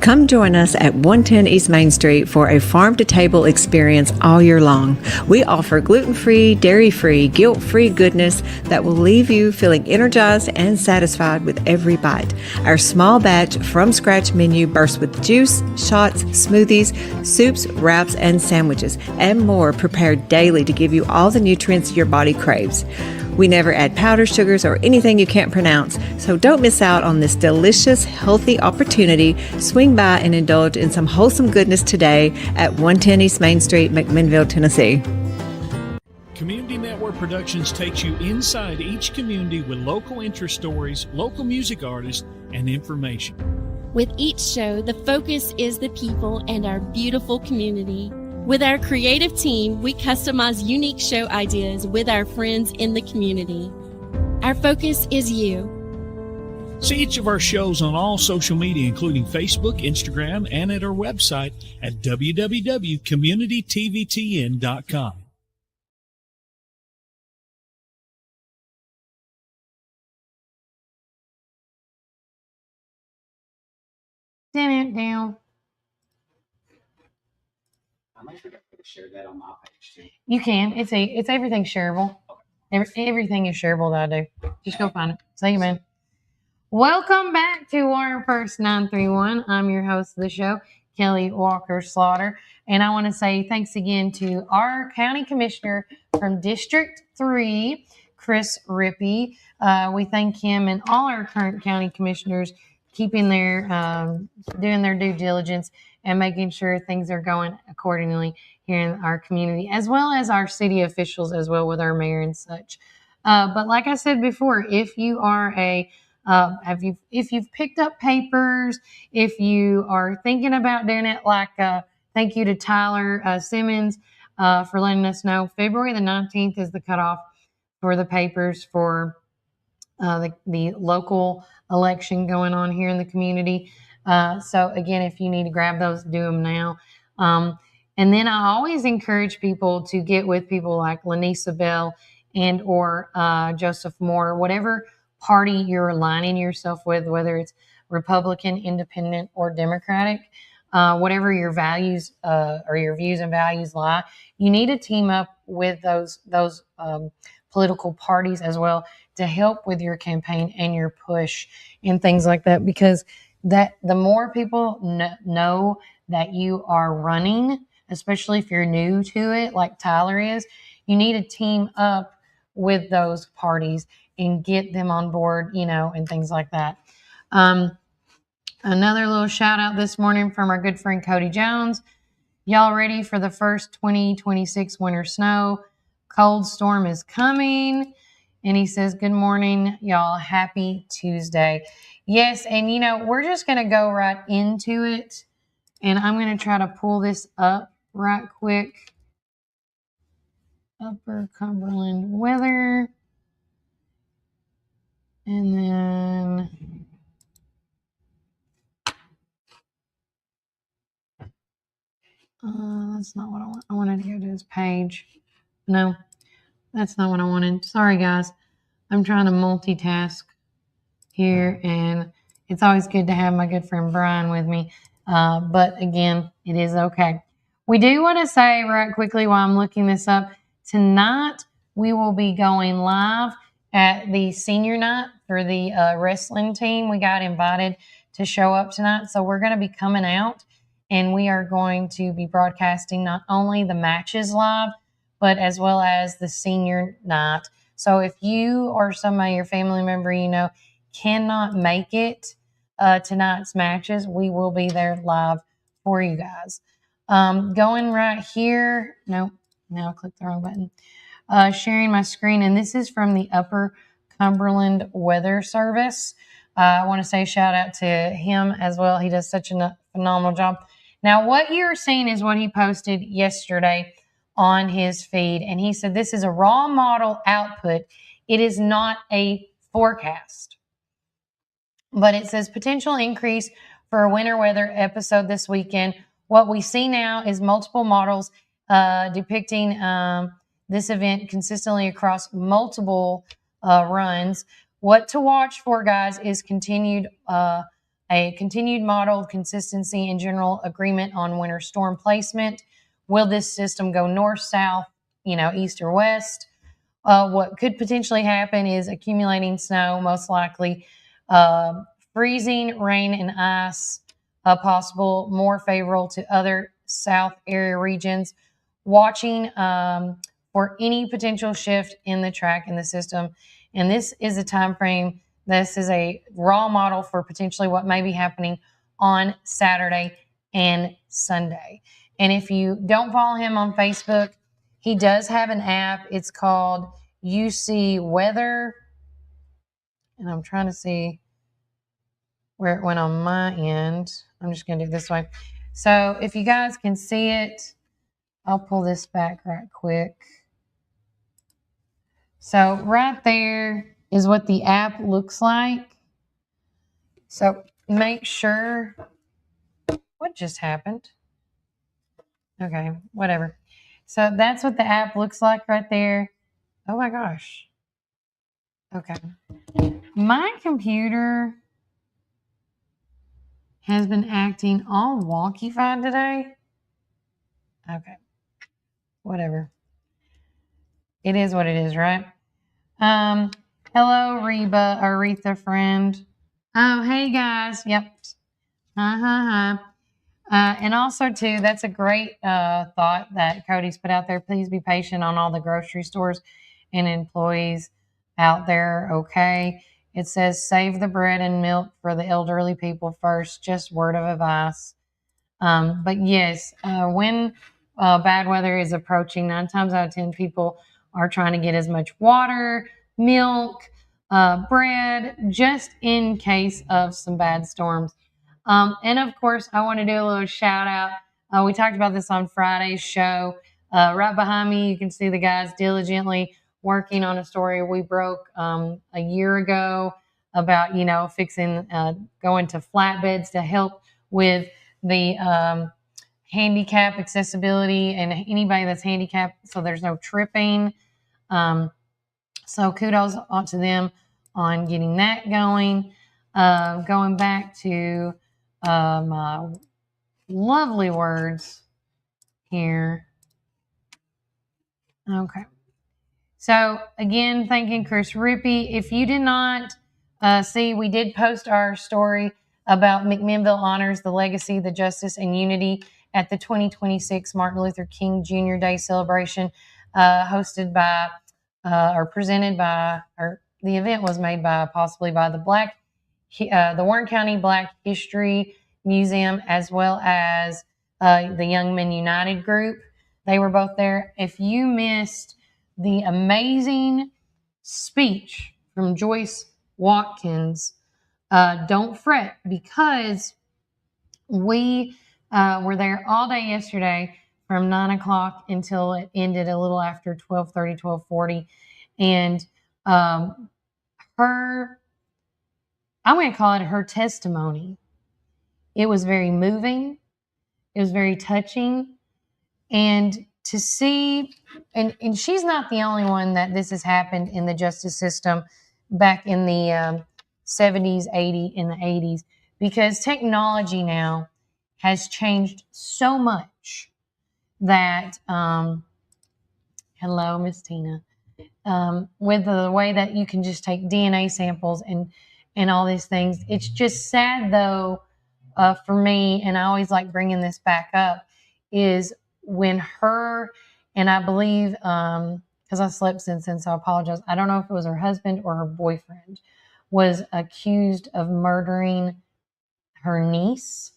Come join us at 110 East Main Street for a farm-to-table experience all year long. We offer gluten-free, dairy-free, guilt-free goodness that will leave you feeling energized and satisfied with every bite. Our small batch from-scratch menu bursts with juice, shots, smoothies, soups, wraps, and sandwiches, and more prepared daily to give you all the nutrients your body craves. We never add powdered sugars or anything you can't pronounce, so don't miss out on this delicious, healthy opportunity. Swing by and indulge in some wholesome goodness today at 110 East Main Street, McMinnville, Tennessee. Community Network Productions takes you inside each community with local interest stories, local music artists, and information. With each show, the focus is the people and our beautiful community. With our creative team, we customize unique show ideas with our friends in the community. Our focus is you. See each of our shows on all social media, including Facebook, Instagram, and at our website at www.communitytvtn.com. Down. I might forget to share that on my page too. You can. It's everything shareable. Everything is shareable that I do. Just go find it. Say amen. Welcome back to Warren First 931. I'm your host of the show, Kelly Walker Slaughter. And I want to say thanks again to our county commissioner from District 3, Chris Rippy. We thank him and all our current county commissioners keeping their, doing their due diligence and making sure things are going accordingly here in our community, as well as our city officials as well with our mayor and such. But like I said before, if you are if you've picked up papers, if you are thinking about doing it, thank you to Tyler Simmons for letting us know. February the 19th is the cutoff for the papers for the local election going on here in the community. So again, if you need to grab those, do them now. And then I always encourage people to get with people like Lanisa Bell and or Joseph Moore, whatever party you're aligning yourself with, whether it's Republican, Independent, or Democratic, whatever your values or your views and values lie, you need to team up with those political parties as well to help with your campaign and your push and things like that, because that the more people know that you are running, especially if you're new to it like Tyler is, you need to team up with those parties and get them on board, and things like that. Another little shout out this morning from our good friend Cody Jones. Y'all ready for the first 2026 winter snow? Cold storm is coming. And he says, good morning, y'all. Happy Tuesday. Yes, and we're just going to go right into it. And I'm going to try to pull this up right quick. Upper Cumberland weather. And then that's not what I want. I wanted to go to his page. No, that's not what I wanted. Sorry, guys. I'm trying to multitask here, and it's always good to have my good friend Brian with me. But again, it is okay. We do want to say right quickly while I'm looking this up, tonight we will be going live at the senior night for the wrestling team. We got invited to show up tonight, so we're going to be coming out, and we are going to be broadcasting not only the matches live, but as well as the senior night. So if you or somebody, your family member, cannot make it tonight's matches, we will be there live for you guys. Going right here. Nope. Now I clicked the wrong button. Sharing my screen. And this is from the Upper Cumberland Weather Service. I want to say shout out to him as well. He does such a phenomenal job. Now, what you're seeing is what he posted yesterday on his feed. And he said this is a raw model output. It is not a forecast. But it says potential increase for a winter weather episode this weekend. What we see now is multiple models depicting this event consistently across multiple runs. What to watch for, guys, is a continued model consistency and general agreement on winter storm placement. Will this system go north, south, east or west? What could potentially happen is accumulating snow, most likely freezing, rain, and ice, possible, more favorable to other south area regions. Watching for any potential shift in the track in the system. And this is a time frame. This is a raw model for potentially what may be happening on Saturday and Sunday. And if you don't follow him on Facebook, he does have an app. It's called UC Weather. And I'm trying to see where it went on my end. I'm just going to do it this way. So if you guys can see it, I'll pull this back right quick. So right there is what the app looks like. So make sure, what just happened? Okay, whatever. So that's what the app looks like right there. Oh my gosh. Okay. My computer has been acting all wonky-fied today. Okay. Whatever. It is what it is, right? Hello, Reba, Aretha friend. Oh, hey guys. Yep. And also, too, that's a great thought that Cody's put out there. Please be patient on all the grocery stores and employees out there, okay? It says save the bread and milk for the elderly people first. Just word of advice. But yes, when bad weather is approaching, 9 times out of 10 people are trying to get as much water, milk, bread, just in case of some bad storms. And of course, I want to do a little shout out. We talked about this on Friday's show. Right behind me, you can see the guys diligently working on a story we broke a year ago about, fixing, going to flatbeds to help with the handicap accessibility and anybody that's handicapped, so there's no tripping. So kudos to them on getting that going. Going back to my lovely words here. Okay. So again, thanking Chris Rippy. If you did not see, we did post our story about McMinnville Honors the Legacy, the Justice, and Unity at the 2026 Martin Luther King Jr. Day celebration, hosted by or presented by, or the event was made by possibly by the Warren County Black History Museum, as well as the Young Men United group. They were both there. If you missed the amazing speech from Joyce Watkins, don't fret, because we were there all day yesterday from 9 o'clock until it ended a little after 12:30, 12:40. And I'm going to call it her testimony. It was very moving. It was very touching. And to see, and she's not the only one that this has happened in the justice system back in the 70s, 80s, and the 80s, because technology now has changed so much that, hello, Miss Tina, with the way that you can just take DNA samples and all these things. It's just sad, though, for me, and I always like bringing this back up, is when her, and I believe, because I slept since then, so I apologize, I don't know if it was her husband or her boyfriend, was accused of murdering her niece.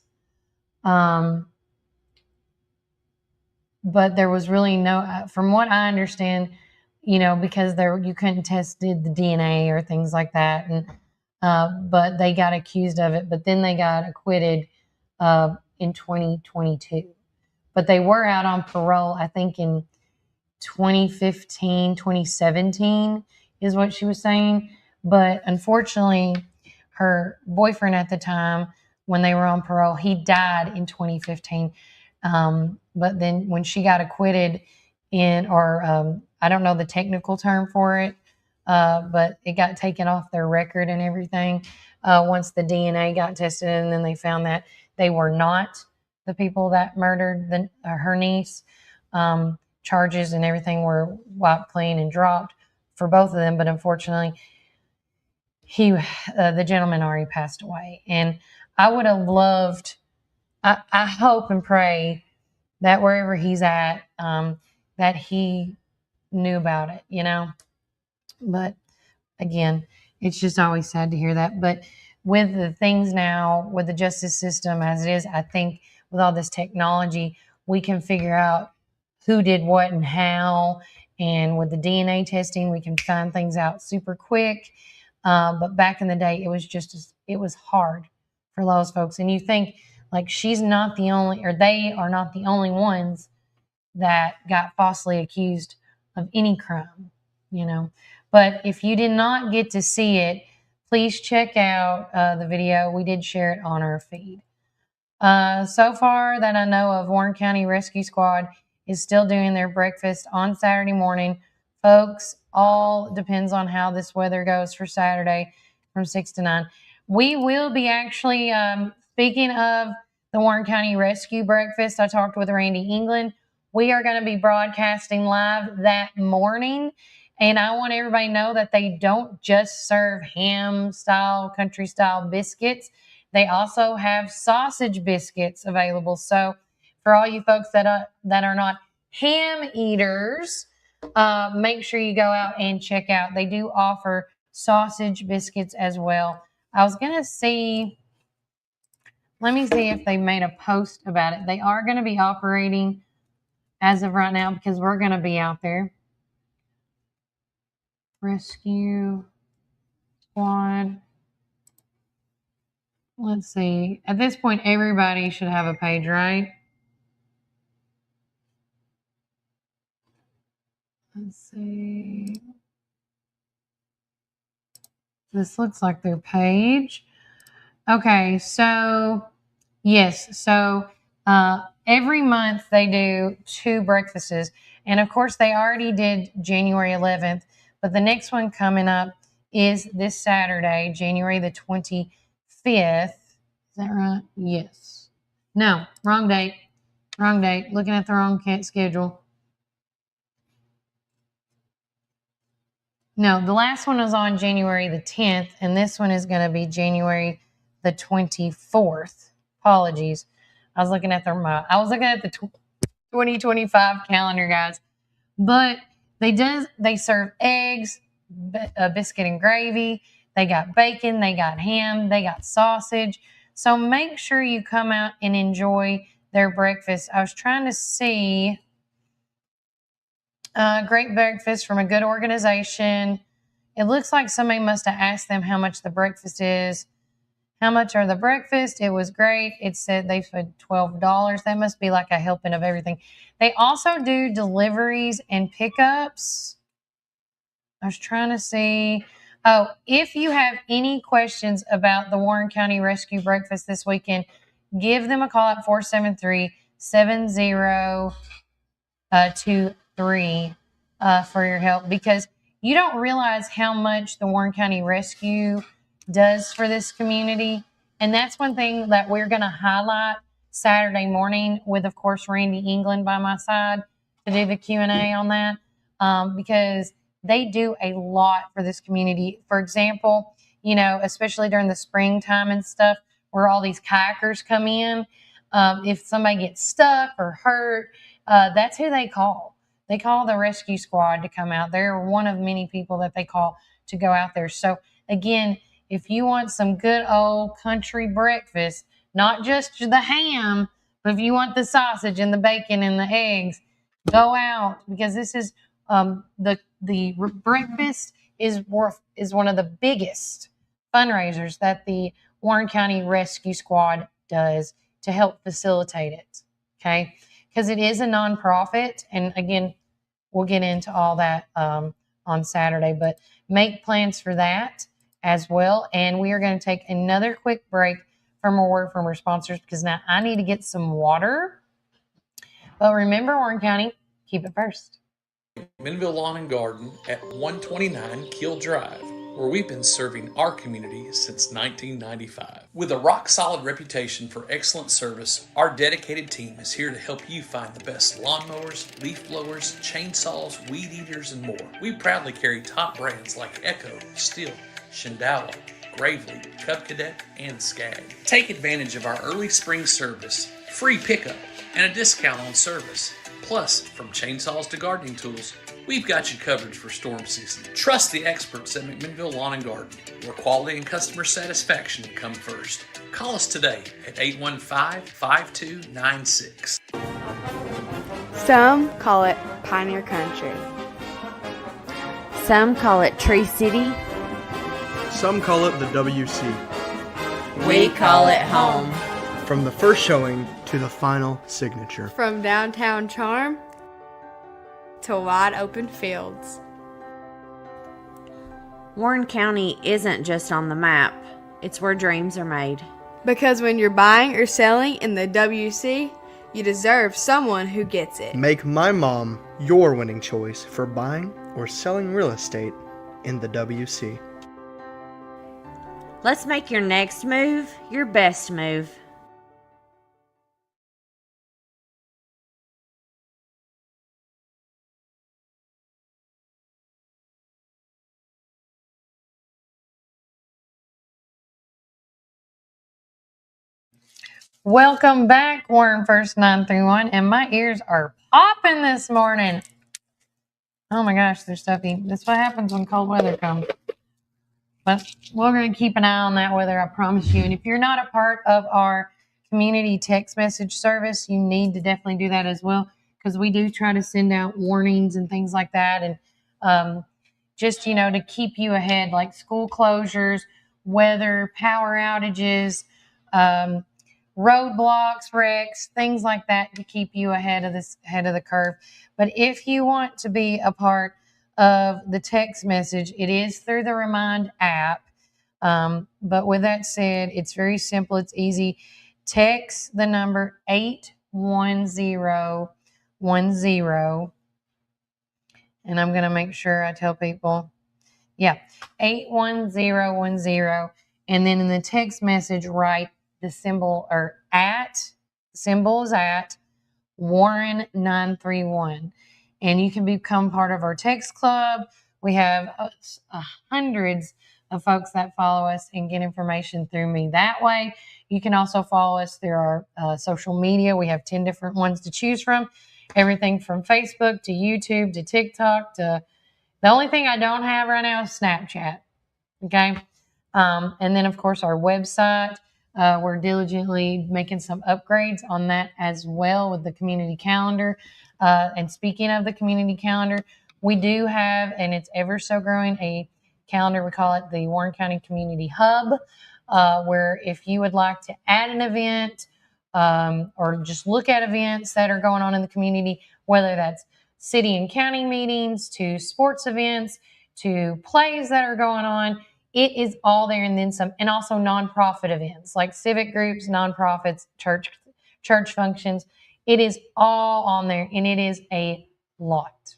But there was really no, from what I understand, because you couldn't test the DNA or things like that. And but they got accused of it. But then they got acquitted in 2022. But they were out on parole, I think, in 2015, 2017 is what she was saying. But unfortunately, her boyfriend at the time, when they were on parole, he died in 2015. But then when she got acquitted I don't know the technical term for it, but it got taken off their record and everything once the DNA got tested, and then they found that they were not the people that murdered her niece. Charges and everything were wiped clean and dropped for both of them, but unfortunately, the gentleman already passed away. And I would have loved, I hope and pray that wherever he's at, that he knew about it, But again, it's just always sad to hear that. But with the things now, with the justice system as it is, I think with all this technology, we can figure out who did what and how. And with the DNA testing, we can find things out super quick. But back in the day, it was hard for those folks. And you think like she's not the only, or they are not the only ones that got falsely accused of any crime, But if you did not get to see it, please check out the video. We did share it on our feed. So far that I know of, Warren County Rescue Squad is still doing their breakfast on Saturday morning. Folks, all depends on how this weather goes for Saturday from 6 to 9. We will be actually, speaking of the Warren County Rescue Breakfast, I talked with Randy England. We are going to be broadcasting live that morning. And I want everybody to know that they don't just serve ham-style, country-style biscuits. They also have sausage biscuits available. So for all you folks that are not ham eaters, make sure you go out and check out. They do offer sausage biscuits as well. I was going to see, let me see if they made a post about it. They are going to be operating as of right now because we're going to be out there. Rescue Squad. Let's see. At this point, everybody should have a page, right? Let's see. This looks like their page. Okay, so yes. So every month they do 2 breakfasts. And of course, they already did January 11th. But the next one coming up is this Saturday, January the 25th. Is that right? Yes. No, wrong date. Wrong date. Looking at the wrong schedule. No, the last one was on January the 10th, and this one is going to be January the 24th. Apologies. I was looking at the 2025 calendar, guys. But they serve eggs, biscuit and gravy. They got bacon, they got ham, they got sausage. So make sure you come out and enjoy their breakfast. I was trying to see great breakfast from a good organization. It looks like somebody must have asked them how much the breakfast is. How much are the breakfast? It was great. It said they paid $12. That must be like a helping of everything. They also do deliveries and pickups. I was trying to see. Oh, if you have any questions about the Warren County Rescue Breakfast this weekend, give them a call at 473-7023 for your help, because you don't realize how much the Warren County Rescue does for this community. And that's one thing that we're going to highlight Saturday morning with, of course, Randy England by my side to do the Q&A on that, because they do a lot for this community. For example, especially during the springtime and stuff, where all these kayakers come in, if somebody gets stuck or hurt, that's who they call. They call the rescue squad to come out. They're one of many people that they call to go out there. So again, if you want some good old country breakfast, not just the ham, but if you want the sausage and the bacon and the eggs, go out, because this is the breakfast is one of the biggest fundraisers that the Warren County Rescue Squad does to help facilitate it. Okay, because it is a nonprofit, and again, we'll get into all that on Saturday, but make plans for that as well. And we are going to take another quick break from a word from our sponsors, because now I need to get some water. But remember, Warren County, keep it first. Minville Lawn and Garden at 129 Keel Drive, where we've been serving our community since 1995. With a rock-solid reputation for excellent service, our dedicated team is here to help you find the best lawnmowers, leaf blowers, chainsaws, weed eaters, and more. We proudly carry top brands like Echo, Stihl, Shindala, Gravely, Cub Cadet, and Skag. Take advantage of our early spring service, free pickup, and a discount on service. Plus, from chainsaws to gardening tools, we've got you covered for storm season. Trust the experts at McMinnville Lawn and Garden, where quality and customer satisfaction come first. Call us today at 815-5296. Some call it Pioneer Country. Some call it Tree City. Some call it the WC. We call it home. From the first showing to the final signature. From downtown charm to wide open fields. Warren County isn't just on the map, it's where dreams are made. Because when you're buying or selling in the WC, you deserve someone who gets it. Make my mom your winning choice for buying or selling real estate in the WC. Let's make your next move your best move. Welcome back, Warren First 931, and my ears are popping this morning. Oh my gosh, they're stuffy. That's what happens when cold weather comes. But we're going to keep an eye on that weather, I promise you. And if you're not a part of our community text message service, you need to definitely do that as well, because we do try to send out warnings and things like that. And just, to keep you ahead, like school closures, weather, power outages, roadblocks, wrecks, things like that, to keep you ahead of the curve. But if you want to be a part of the text message, it is through the Remind app. But with that said, it's very simple. It's easy. Text the number 81010, and I'm going to make sure I tell people. Yeah, 81010, and then in the text message, write the symbol or at, the symbol is at Warren 931, and you can become part of our text club. We have hundreds of folks that follow us and get information through me that way. You can also follow us through our social media. We have 10 different ones to choose from, everything from Facebook to YouTube to TikTok to the only thing I don't have right now is Snapchat. Okay. And then of course our website. We're diligently making some upgrades on that as well with the community calendar. And speaking of the community calendar, we do have, and it's ever so growing, a calendar. We call it the Warren County Community Hub, where if you would like to add an event or just look at events that are going on in the community, whether that's city and county meetings to sports events to plays that are going on, it is all there and then some. And also nonprofit events like civic groups, nonprofits, church functions. It is all on there, and it is a lot.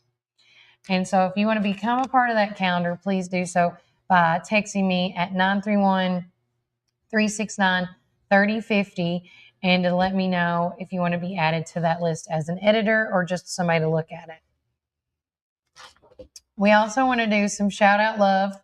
And so if you want to become a part of that calendar, please do so by texting me at 931-369-3050 and to let me know if you want to be added to that list as an editor or just somebody to look at it. We also want to do some shout out love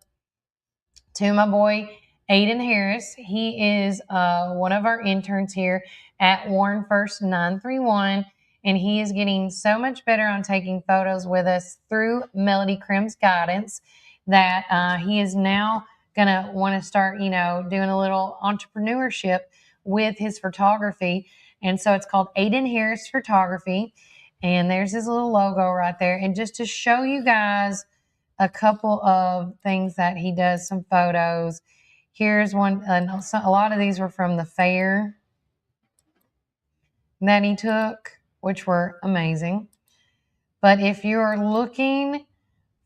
to my boy, Aiden Harris. He is one of our interns here at Warren First 931, and he is getting so much better on taking photos with us through Melody Crim's guidance that he is now going to want to start, doing a little entrepreneurship with his photography. And so it's called Aiden Harris Photography, and there's his little logo right there. And just to show you guys a couple of things that he does, some photos. Here's one. A lot of these were from the fair that he took, which were amazing. But if you're looking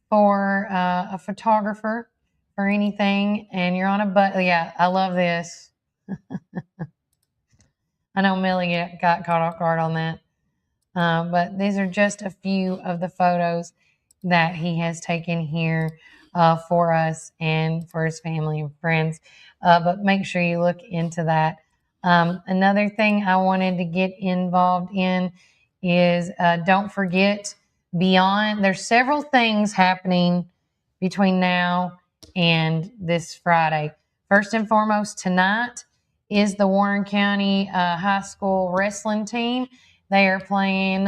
for a photographer or anything and you're on a yeah, I love this. I know Millie got caught off guard on that. But these are just a few of the photos that he has taken here for us and for his family and friends. But make sure you look into that. Another thing I wanted to get involved in is don't forget there's several things happening between now and this Friday. First and foremost, tonight is the Warren County High School wrestling team. They are playing,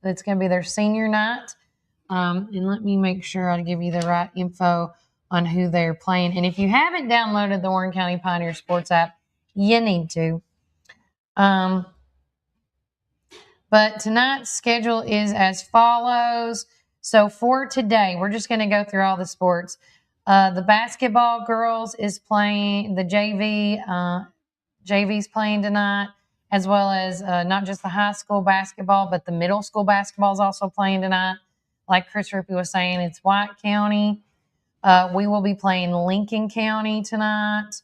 it's going to be their senior night. And let me make sure I give you the right info on who they're playing. And if you haven't downloaded the Warren County Pioneer Sports app, you need to. But tonight's schedule is as follows. So for today, we're just going to go through all the sports. The basketball girls is playing, the JV's playing tonight, as well as not just the high school basketball, but the middle school basketball is also playing tonight. Like Chris Rippy was saying, it's White County. We will be playing Lincoln County tonight.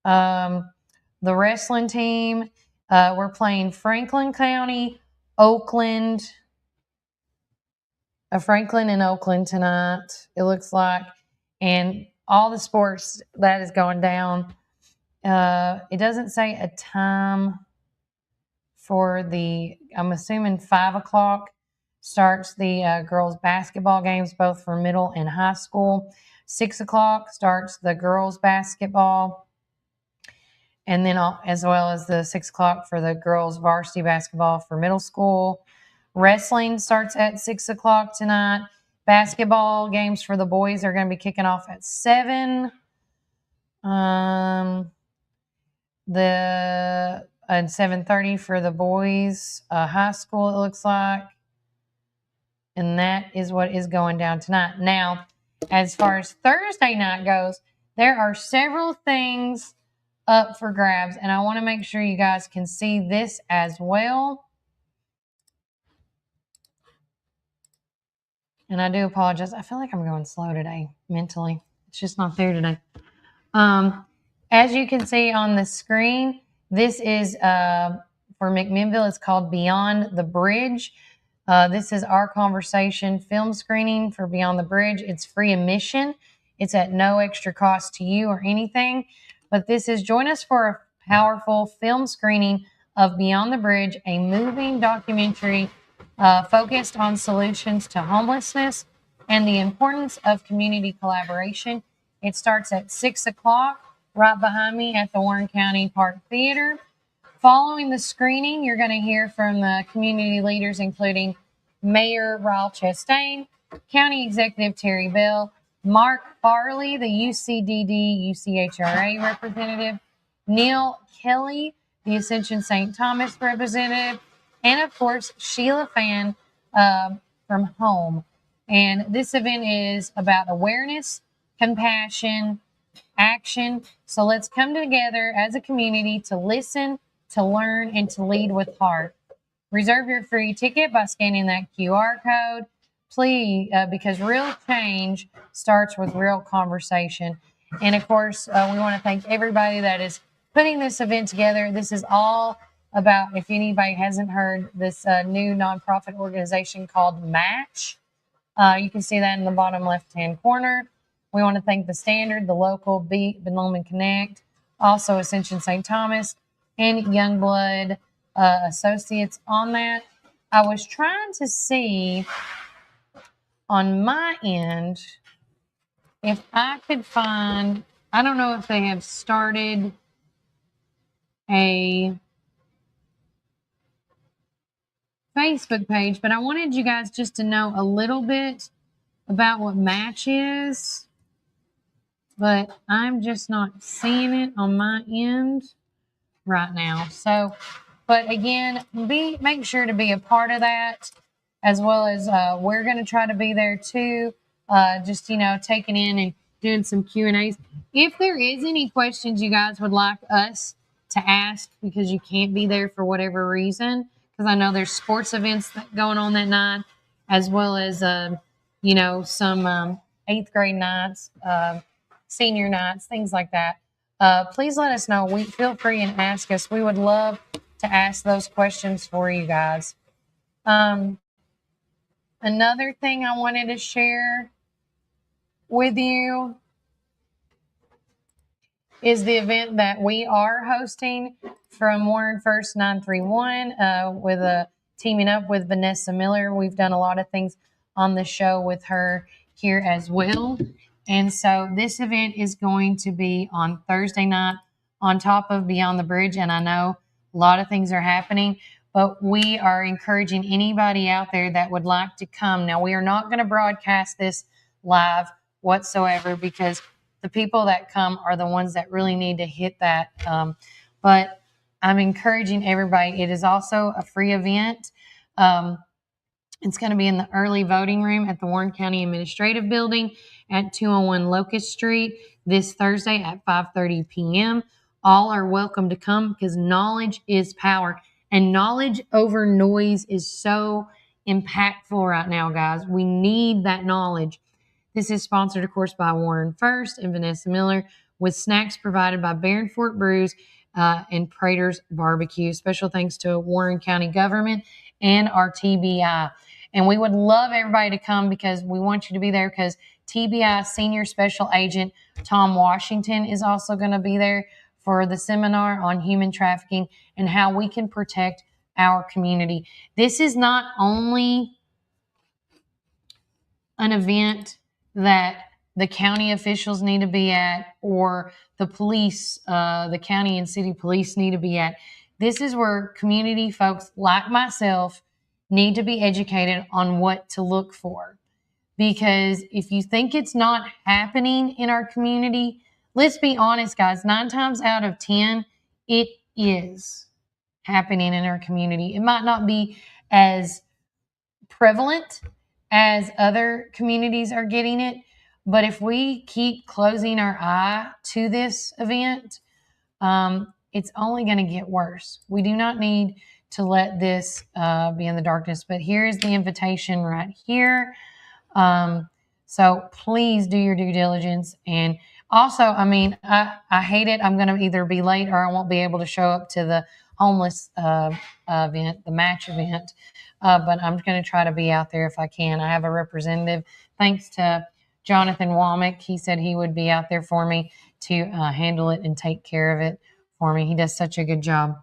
The wrestling team, we're playing Franklin County, Franklin and Oakland tonight, it looks like. And all the sports that is going down. It doesn't say a time for I'm assuming 5 o'clock starts the girls basketball games, both for middle and high school. 6 o'clock starts the girls basketball. And then as well as the 6 o'clock for the girls varsity basketball for middle school. Wrestling starts at 6 o'clock tonight. Basketball games for the boys are going to be kicking off at 7. And 7:30 for the boys high school, it looks like. And that is what is going down tonight. Now, as far as Thursday night goes, there are several things up for grabs, and I want to make sure you guys can see this as well. And I do apologize. I feel like I'm going slow today mentally. It's just not there today. As you can see on the screen, this is for McMinnville. It's called Beyond the Bridge. This is our conversation film screening for Beyond the Bridge. It's free admission. It's at no extra cost to you or anything. But this is join us for a powerful film screening of Beyond the Bridge, a moving documentary focused on solutions to homelessness and the importance of community collaboration. It starts at 6 o'clock right behind me at the Warren County Park Theater. Following the screening, you're going to hear from the community leaders, including Mayor Ryle Chastain, County Executive Terry Bell, Mark Farley, the UCDD-UCHRA representative, Neil Kelly, the Ascension St. Thomas representative, and of course, Sheila Fan from Home. And this event is about awareness, compassion, action. So let's come together as a community to listen, to learn, and to lead with heart. Reserve your free ticket by scanning that QR code. Please, because real change starts with real conversation. And of course, we want to thank everybody that is putting this event together. This is all about, if anybody hasn't heard, this new nonprofit organization called Match. You can see that in the bottom left-hand corner. We want to thank the Standard, the local Benlomond Connect, also Ascension St. Thomas, and Youngblood Associates on that. I was trying to see on my end if I could find, I don't know if they have started a Facebook page, but I wanted you guys just to know a little bit about what Match is, but I'm just not seeing it on my end right now. So, but again, make sure to be a part of that, as well as we're going to try to be there too, just, taking in doing some Q&As. If there is any questions you guys would like us to ask because you can't be there for whatever reason, because I know there's sports events going on that night, as well as, some 8th grade nights, senior nights, things like that. Please let us know. Feel free and ask us. We would love to ask those questions for you guys. Another thing I wanted to share with you is the event that we are hosting from Warren First 931 with teaming up with Vanessa Miller. We've done a lot of things on the show with her here as well. And so this event is going to be on Thursday night on top of Beyond the Bridge. And I know a lot of things are happening, but we are encouraging anybody out there that would like to come. Now, we are not going to broadcast this live whatsoever because the people that come are the ones that really need to hit that. But I'm encouraging everybody. It is also a free event. It's going to be in the early voting room at the Warren County Administrative Building at 201 Locust Street this Thursday at 5:30 p.m. All are welcome to come because knowledge is power. And knowledge over noise is so impactful right now, guys. We need that knowledge. This is sponsored, of course, by Warren First and Vanessa Miller, with snacks provided by Barron Fort Brews and Prater's Barbecue. Special thanks to Warren County government and our TBI. And we would love everybody to come because we want you to be there because TBI Senior Special Agent Tom Washington is also going to be there for the seminar on human trafficking and how we can protect our community. This is not only an event that the county officials need to be at or the police, the county and city police need to be at. This is where community folks like myself need to be educated on what to look for. Because if you think it's not happening in our community, let's be honest, guys, 9 times out of 10, it is happening in our community. It might not be as prevalent as other communities are getting it, but if we keep closing our eye to this event, it's only going to get worse. We do not need to let this be in the darkness, but here is the invitation right here. So please do your due diligence. And also, I hate it. I'm going to either be late or I won't be able to show up to the homeless event, the match event. But I'm going to try to be out there if I can. I have a representative. Thanks to Jonathan Womack. He said he would be out there for me to handle it and take care of it for me. He does such a good job.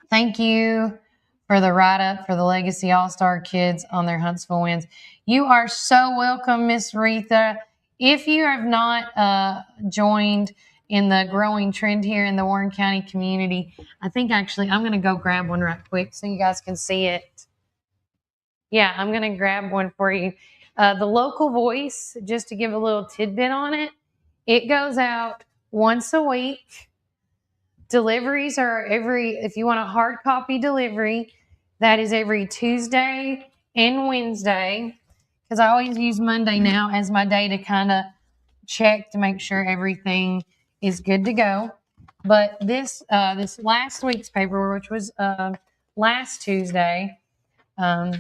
Thank you for the write-up for the Legacy All-Star kids on their Huntsville wins. You are so welcome, Miss Retha. If you have not joined in the growing trend here in the Warren County community, I think actually I'm going to go grab one right quick so you guys can see it. Yeah, I'm going to grab one for you. The local voice, just to give a little tidbit on it, it goes out once a week. Deliveries are if you want a hard copy delivery, that is every Tuesday and Wednesday, because I always use Monday now as my day to kind of check to make sure everything is good to go. But this last week's paper, which was last Tuesday, we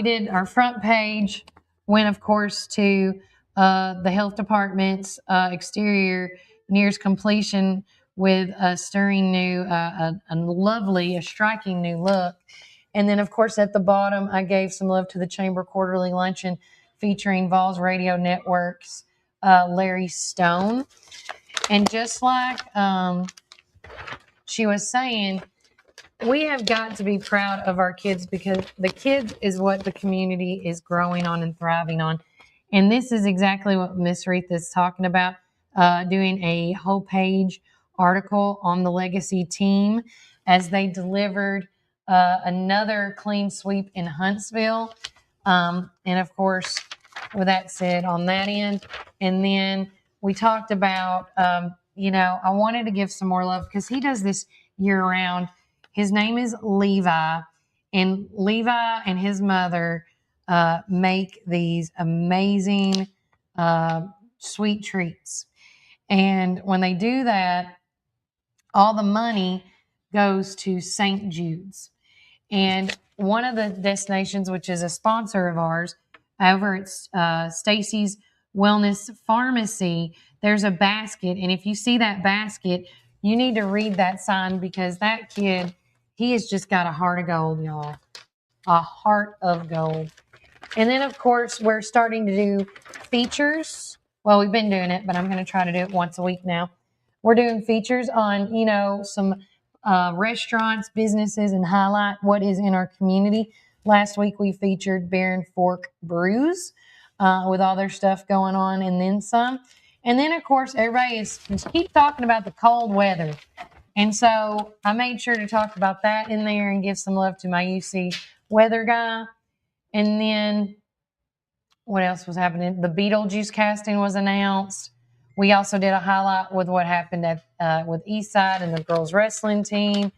did our front page, went, of course, to the health department's exterior nears completion with a stirring new, a striking new look. And then, of course, at the bottom, I gave some love to the Chamber Quarterly Luncheon featuring Vols Radio Network's Larry Stone. And just like she was saying, we have got to be proud of our kids because the kids is what the community is growing on and thriving on. And this is exactly what Miss Reith is talking about, doing a whole page article on the Legacy team as they delivered another clean sweep in Huntsville. And of course, with that said, on that end, and then we talked about, I wanted to give some more love because he does this year round. His name is Levi, and Levi and his mother make these amazing sweet treats. And when they do that, all the money goes to St. Jude's. And one of the destinations, which is a sponsor of ours, over at Stacy's Wellness Pharmacy, there's a basket. And if you see that basket, you need to read that sign, because that kid, he has just got a heart of gold, y'all. A heart of gold. And then, of course, we're starting to do features. Well, we've been doing it, but I'm going to try to do it once a week now. We're doing features on, some restaurants, businesses, and highlight what is in our community. Last week, we featured Bear and Fork Brews with all their stuff going on, and then some. And then, of course, everybody is keep talking about the cold weather. And so I made sure to talk about that in there and give some love to my UC weather guy. And then what else was happening? The Beetlejuice casting was announced. We also did a highlight with what happened at with Eastside and the girls wrestling team,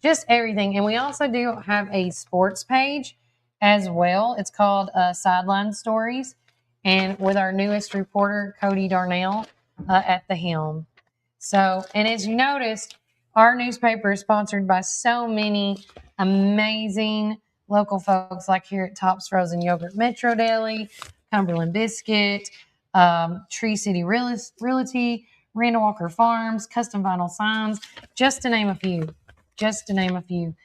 just everything. And we also do have a sports page as well. It's called Sideline Stories, and with our newest reporter, Cody Darnell, at the helm. So, and as you noticed, our newspaper is sponsored by so many amazing local folks, like here at Tops Frozen Yogurt Metro Deli, Cumberland Biscuit, Tree City Realty, Randall Walker Farms, Custom Vinyl Signs, just to name a few. Just to name a few.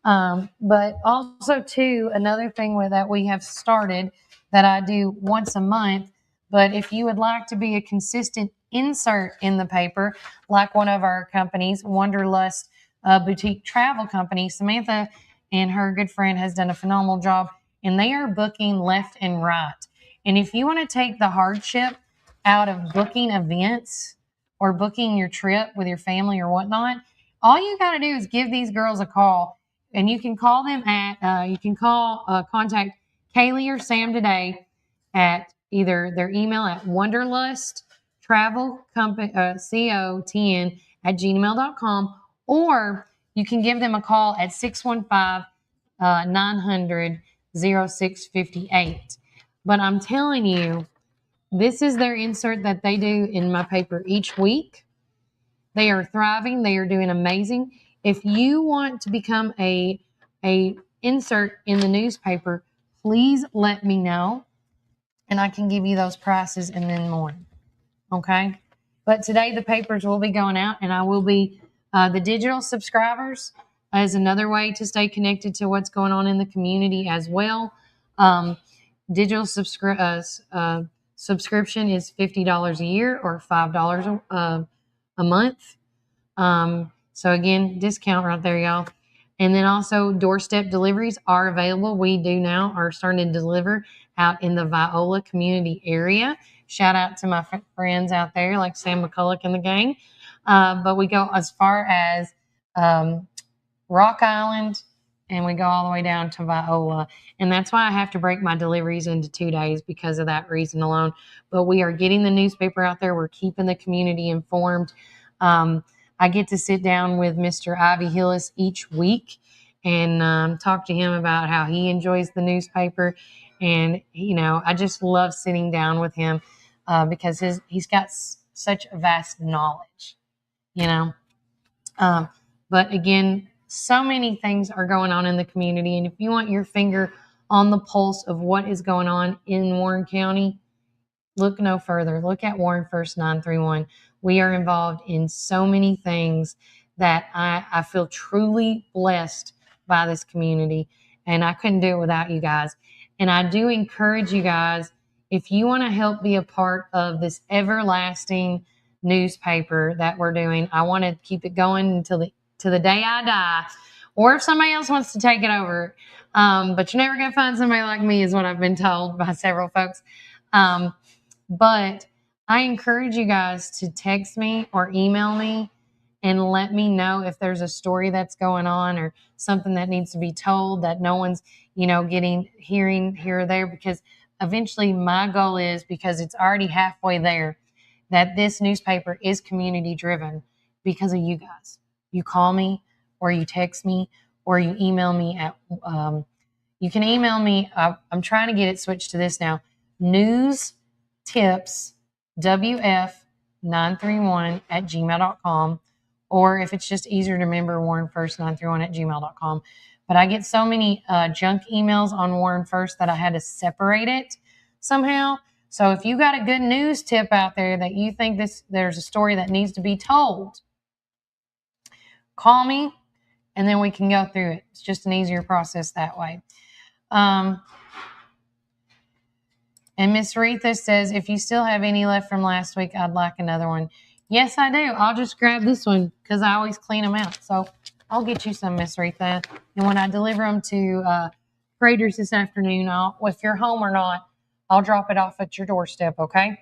But also, too, another thing that we have started that I do once a month, but if you would like to be a consistent insert in the paper, like one of our companies, Wanderlust Boutique Travel Company, Samantha and her good friend has done a phenomenal job, and they are booking left and right. And if you want to take the hardship out of booking events or booking your trip with your family or whatnot, all you got to do is give these girls a call. And you can call them at, contact Kaylee or Sam today at either their email at wanderlusttravelco10@gmail.com, or you can give them a call at 615-900-0658. But I'm telling you, this is their insert that they do in my paper each week. They are thriving. They are doing amazing. If you want to become a insert in the newspaper, please let me know, and I can give you those prices and then more. Okay? But today the papers will be going out, and I will be the digital subscribers as another way to stay connected to what's going on in the community as well. Digital subscription is $50 a year or $5 a month. So again, discount right there, y'all. And then also doorstep deliveries are available. We are starting to deliver out in the Viola community area. Shout out to my friends out there like Sam McCulloch and the gang. But we go as far as Rock Island, and we go all the way down to Viola. And that's why I have to break my deliveries into 2 days, because of that reason alone. But we are getting the newspaper out there. We're keeping the community informed. I get to sit down with Mr. Ivy Hillis each week and talk to him about how he enjoys the newspaper. And, I just love sitting down with him because he's got such vast knowledge, But again, so many things are going on in the community. And if you want your finger on the pulse of what is going on in Warren County, look no further. Look at Warren First 931. We are involved in so many things that I feel truly blessed by this community, and I couldn't do it without you guys. And I do encourage you guys, if you want to help be a part of this everlasting newspaper that we're doing, I want to keep it going to the day I die, or if somebody else wants to take it over. But you're never going to find somebody like me, is what I've been told by several folks. But I encourage you guys to text me or email me and let me know if there's a story that's going on or something that needs to be told that no one's, hearing here or there, because eventually my goal is, because it's already halfway there, that this newspaper is community driven because of you guys. You call me or you text me or you email me at, you can email me. I'm trying to get it switched to this now. News warrenfirst931@gmail.com. Or if it's just easier to remember, warrenfirst931@gmail.com. But I get so many junk emails on Warren First that I had to separate it somehow. So if you got a good news tip out there that you think there's a story that needs to be told, call me and then we can go through it. It's just an easier process that way. And Miss Retha says, if you still have any left from last week, I'd like another one. Yes, I do. I'll just grab this one because I always clean them out. So I'll get you some, Miss Retha. And when I deliver them to Prater's this afternoon, if you're home or not, I'll drop it off at your doorstep, okay?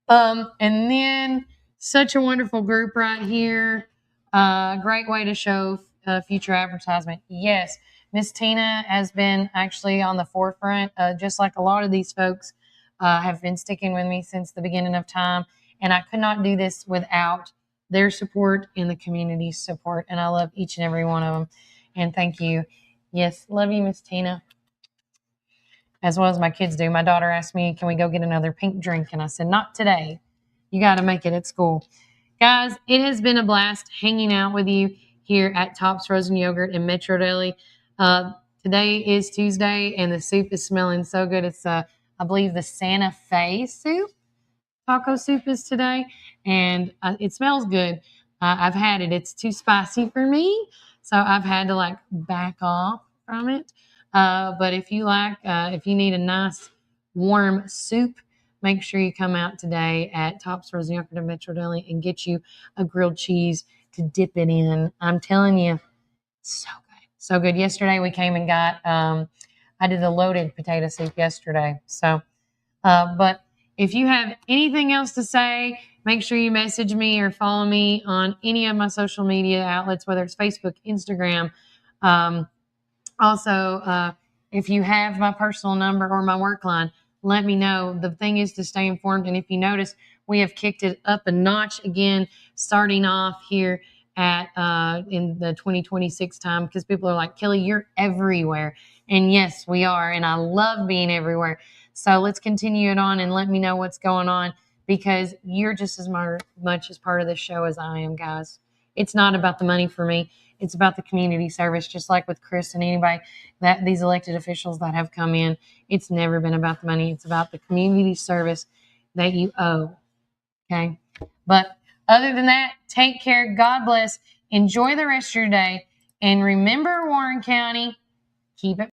And then such a wonderful group right here. Great way to show future advertisement. Yes, Miss Tina has been actually on the forefront, just like a lot of these folks have been sticking with me since the beginning of time. And I could not do this without their support and the community's support. And I love each and every one of them. And thank you. Yes, love you, Miss Tina. As well as my kids do. My daughter asked me, can we go get another pink drink? And I said, not today. You got to make it at school. Guys, it has been a blast hanging out with you here at Tops Frozen Yogurt in Metro Deli. Today is Tuesday, and the soup is smelling so good. It's, I believe, the Santa Fe soup. Taco soup is today, and it smells good. I've had it. It's too spicy for me, so I've had to back off from it. But if you need a nice warm soup, make sure you come out today at Tops Frozen Yogurt in Metro Deli and get you a grilled cheese to dip it in. I'm telling you, so good. So good. Yesterday we came and got, I did a loaded potato soup yesterday. So, but if you have anything else to say, make sure you message me or follow me on any of my social media outlets, whether it's Facebook, Instagram. Also, if you have my personal number or my work line, let me know. The thing is to stay informed. And if you notice, we have kicked it up a notch again, starting off here at in the 2026 time, because people are like, Kelly, you're everywhere. And yes, we are. And I love being everywhere. So let's continue it on and let me know what's going on, because you're just as much as part of this show as I am, guys. It's not about the money for me. It's about the community service, just like with Chris and anybody these elected officials that have come in. It's never been about the money. It's about the community service that you owe. Okay. But other than that, take care. God bless. Enjoy the rest of your day. And remember, Warren County, keep it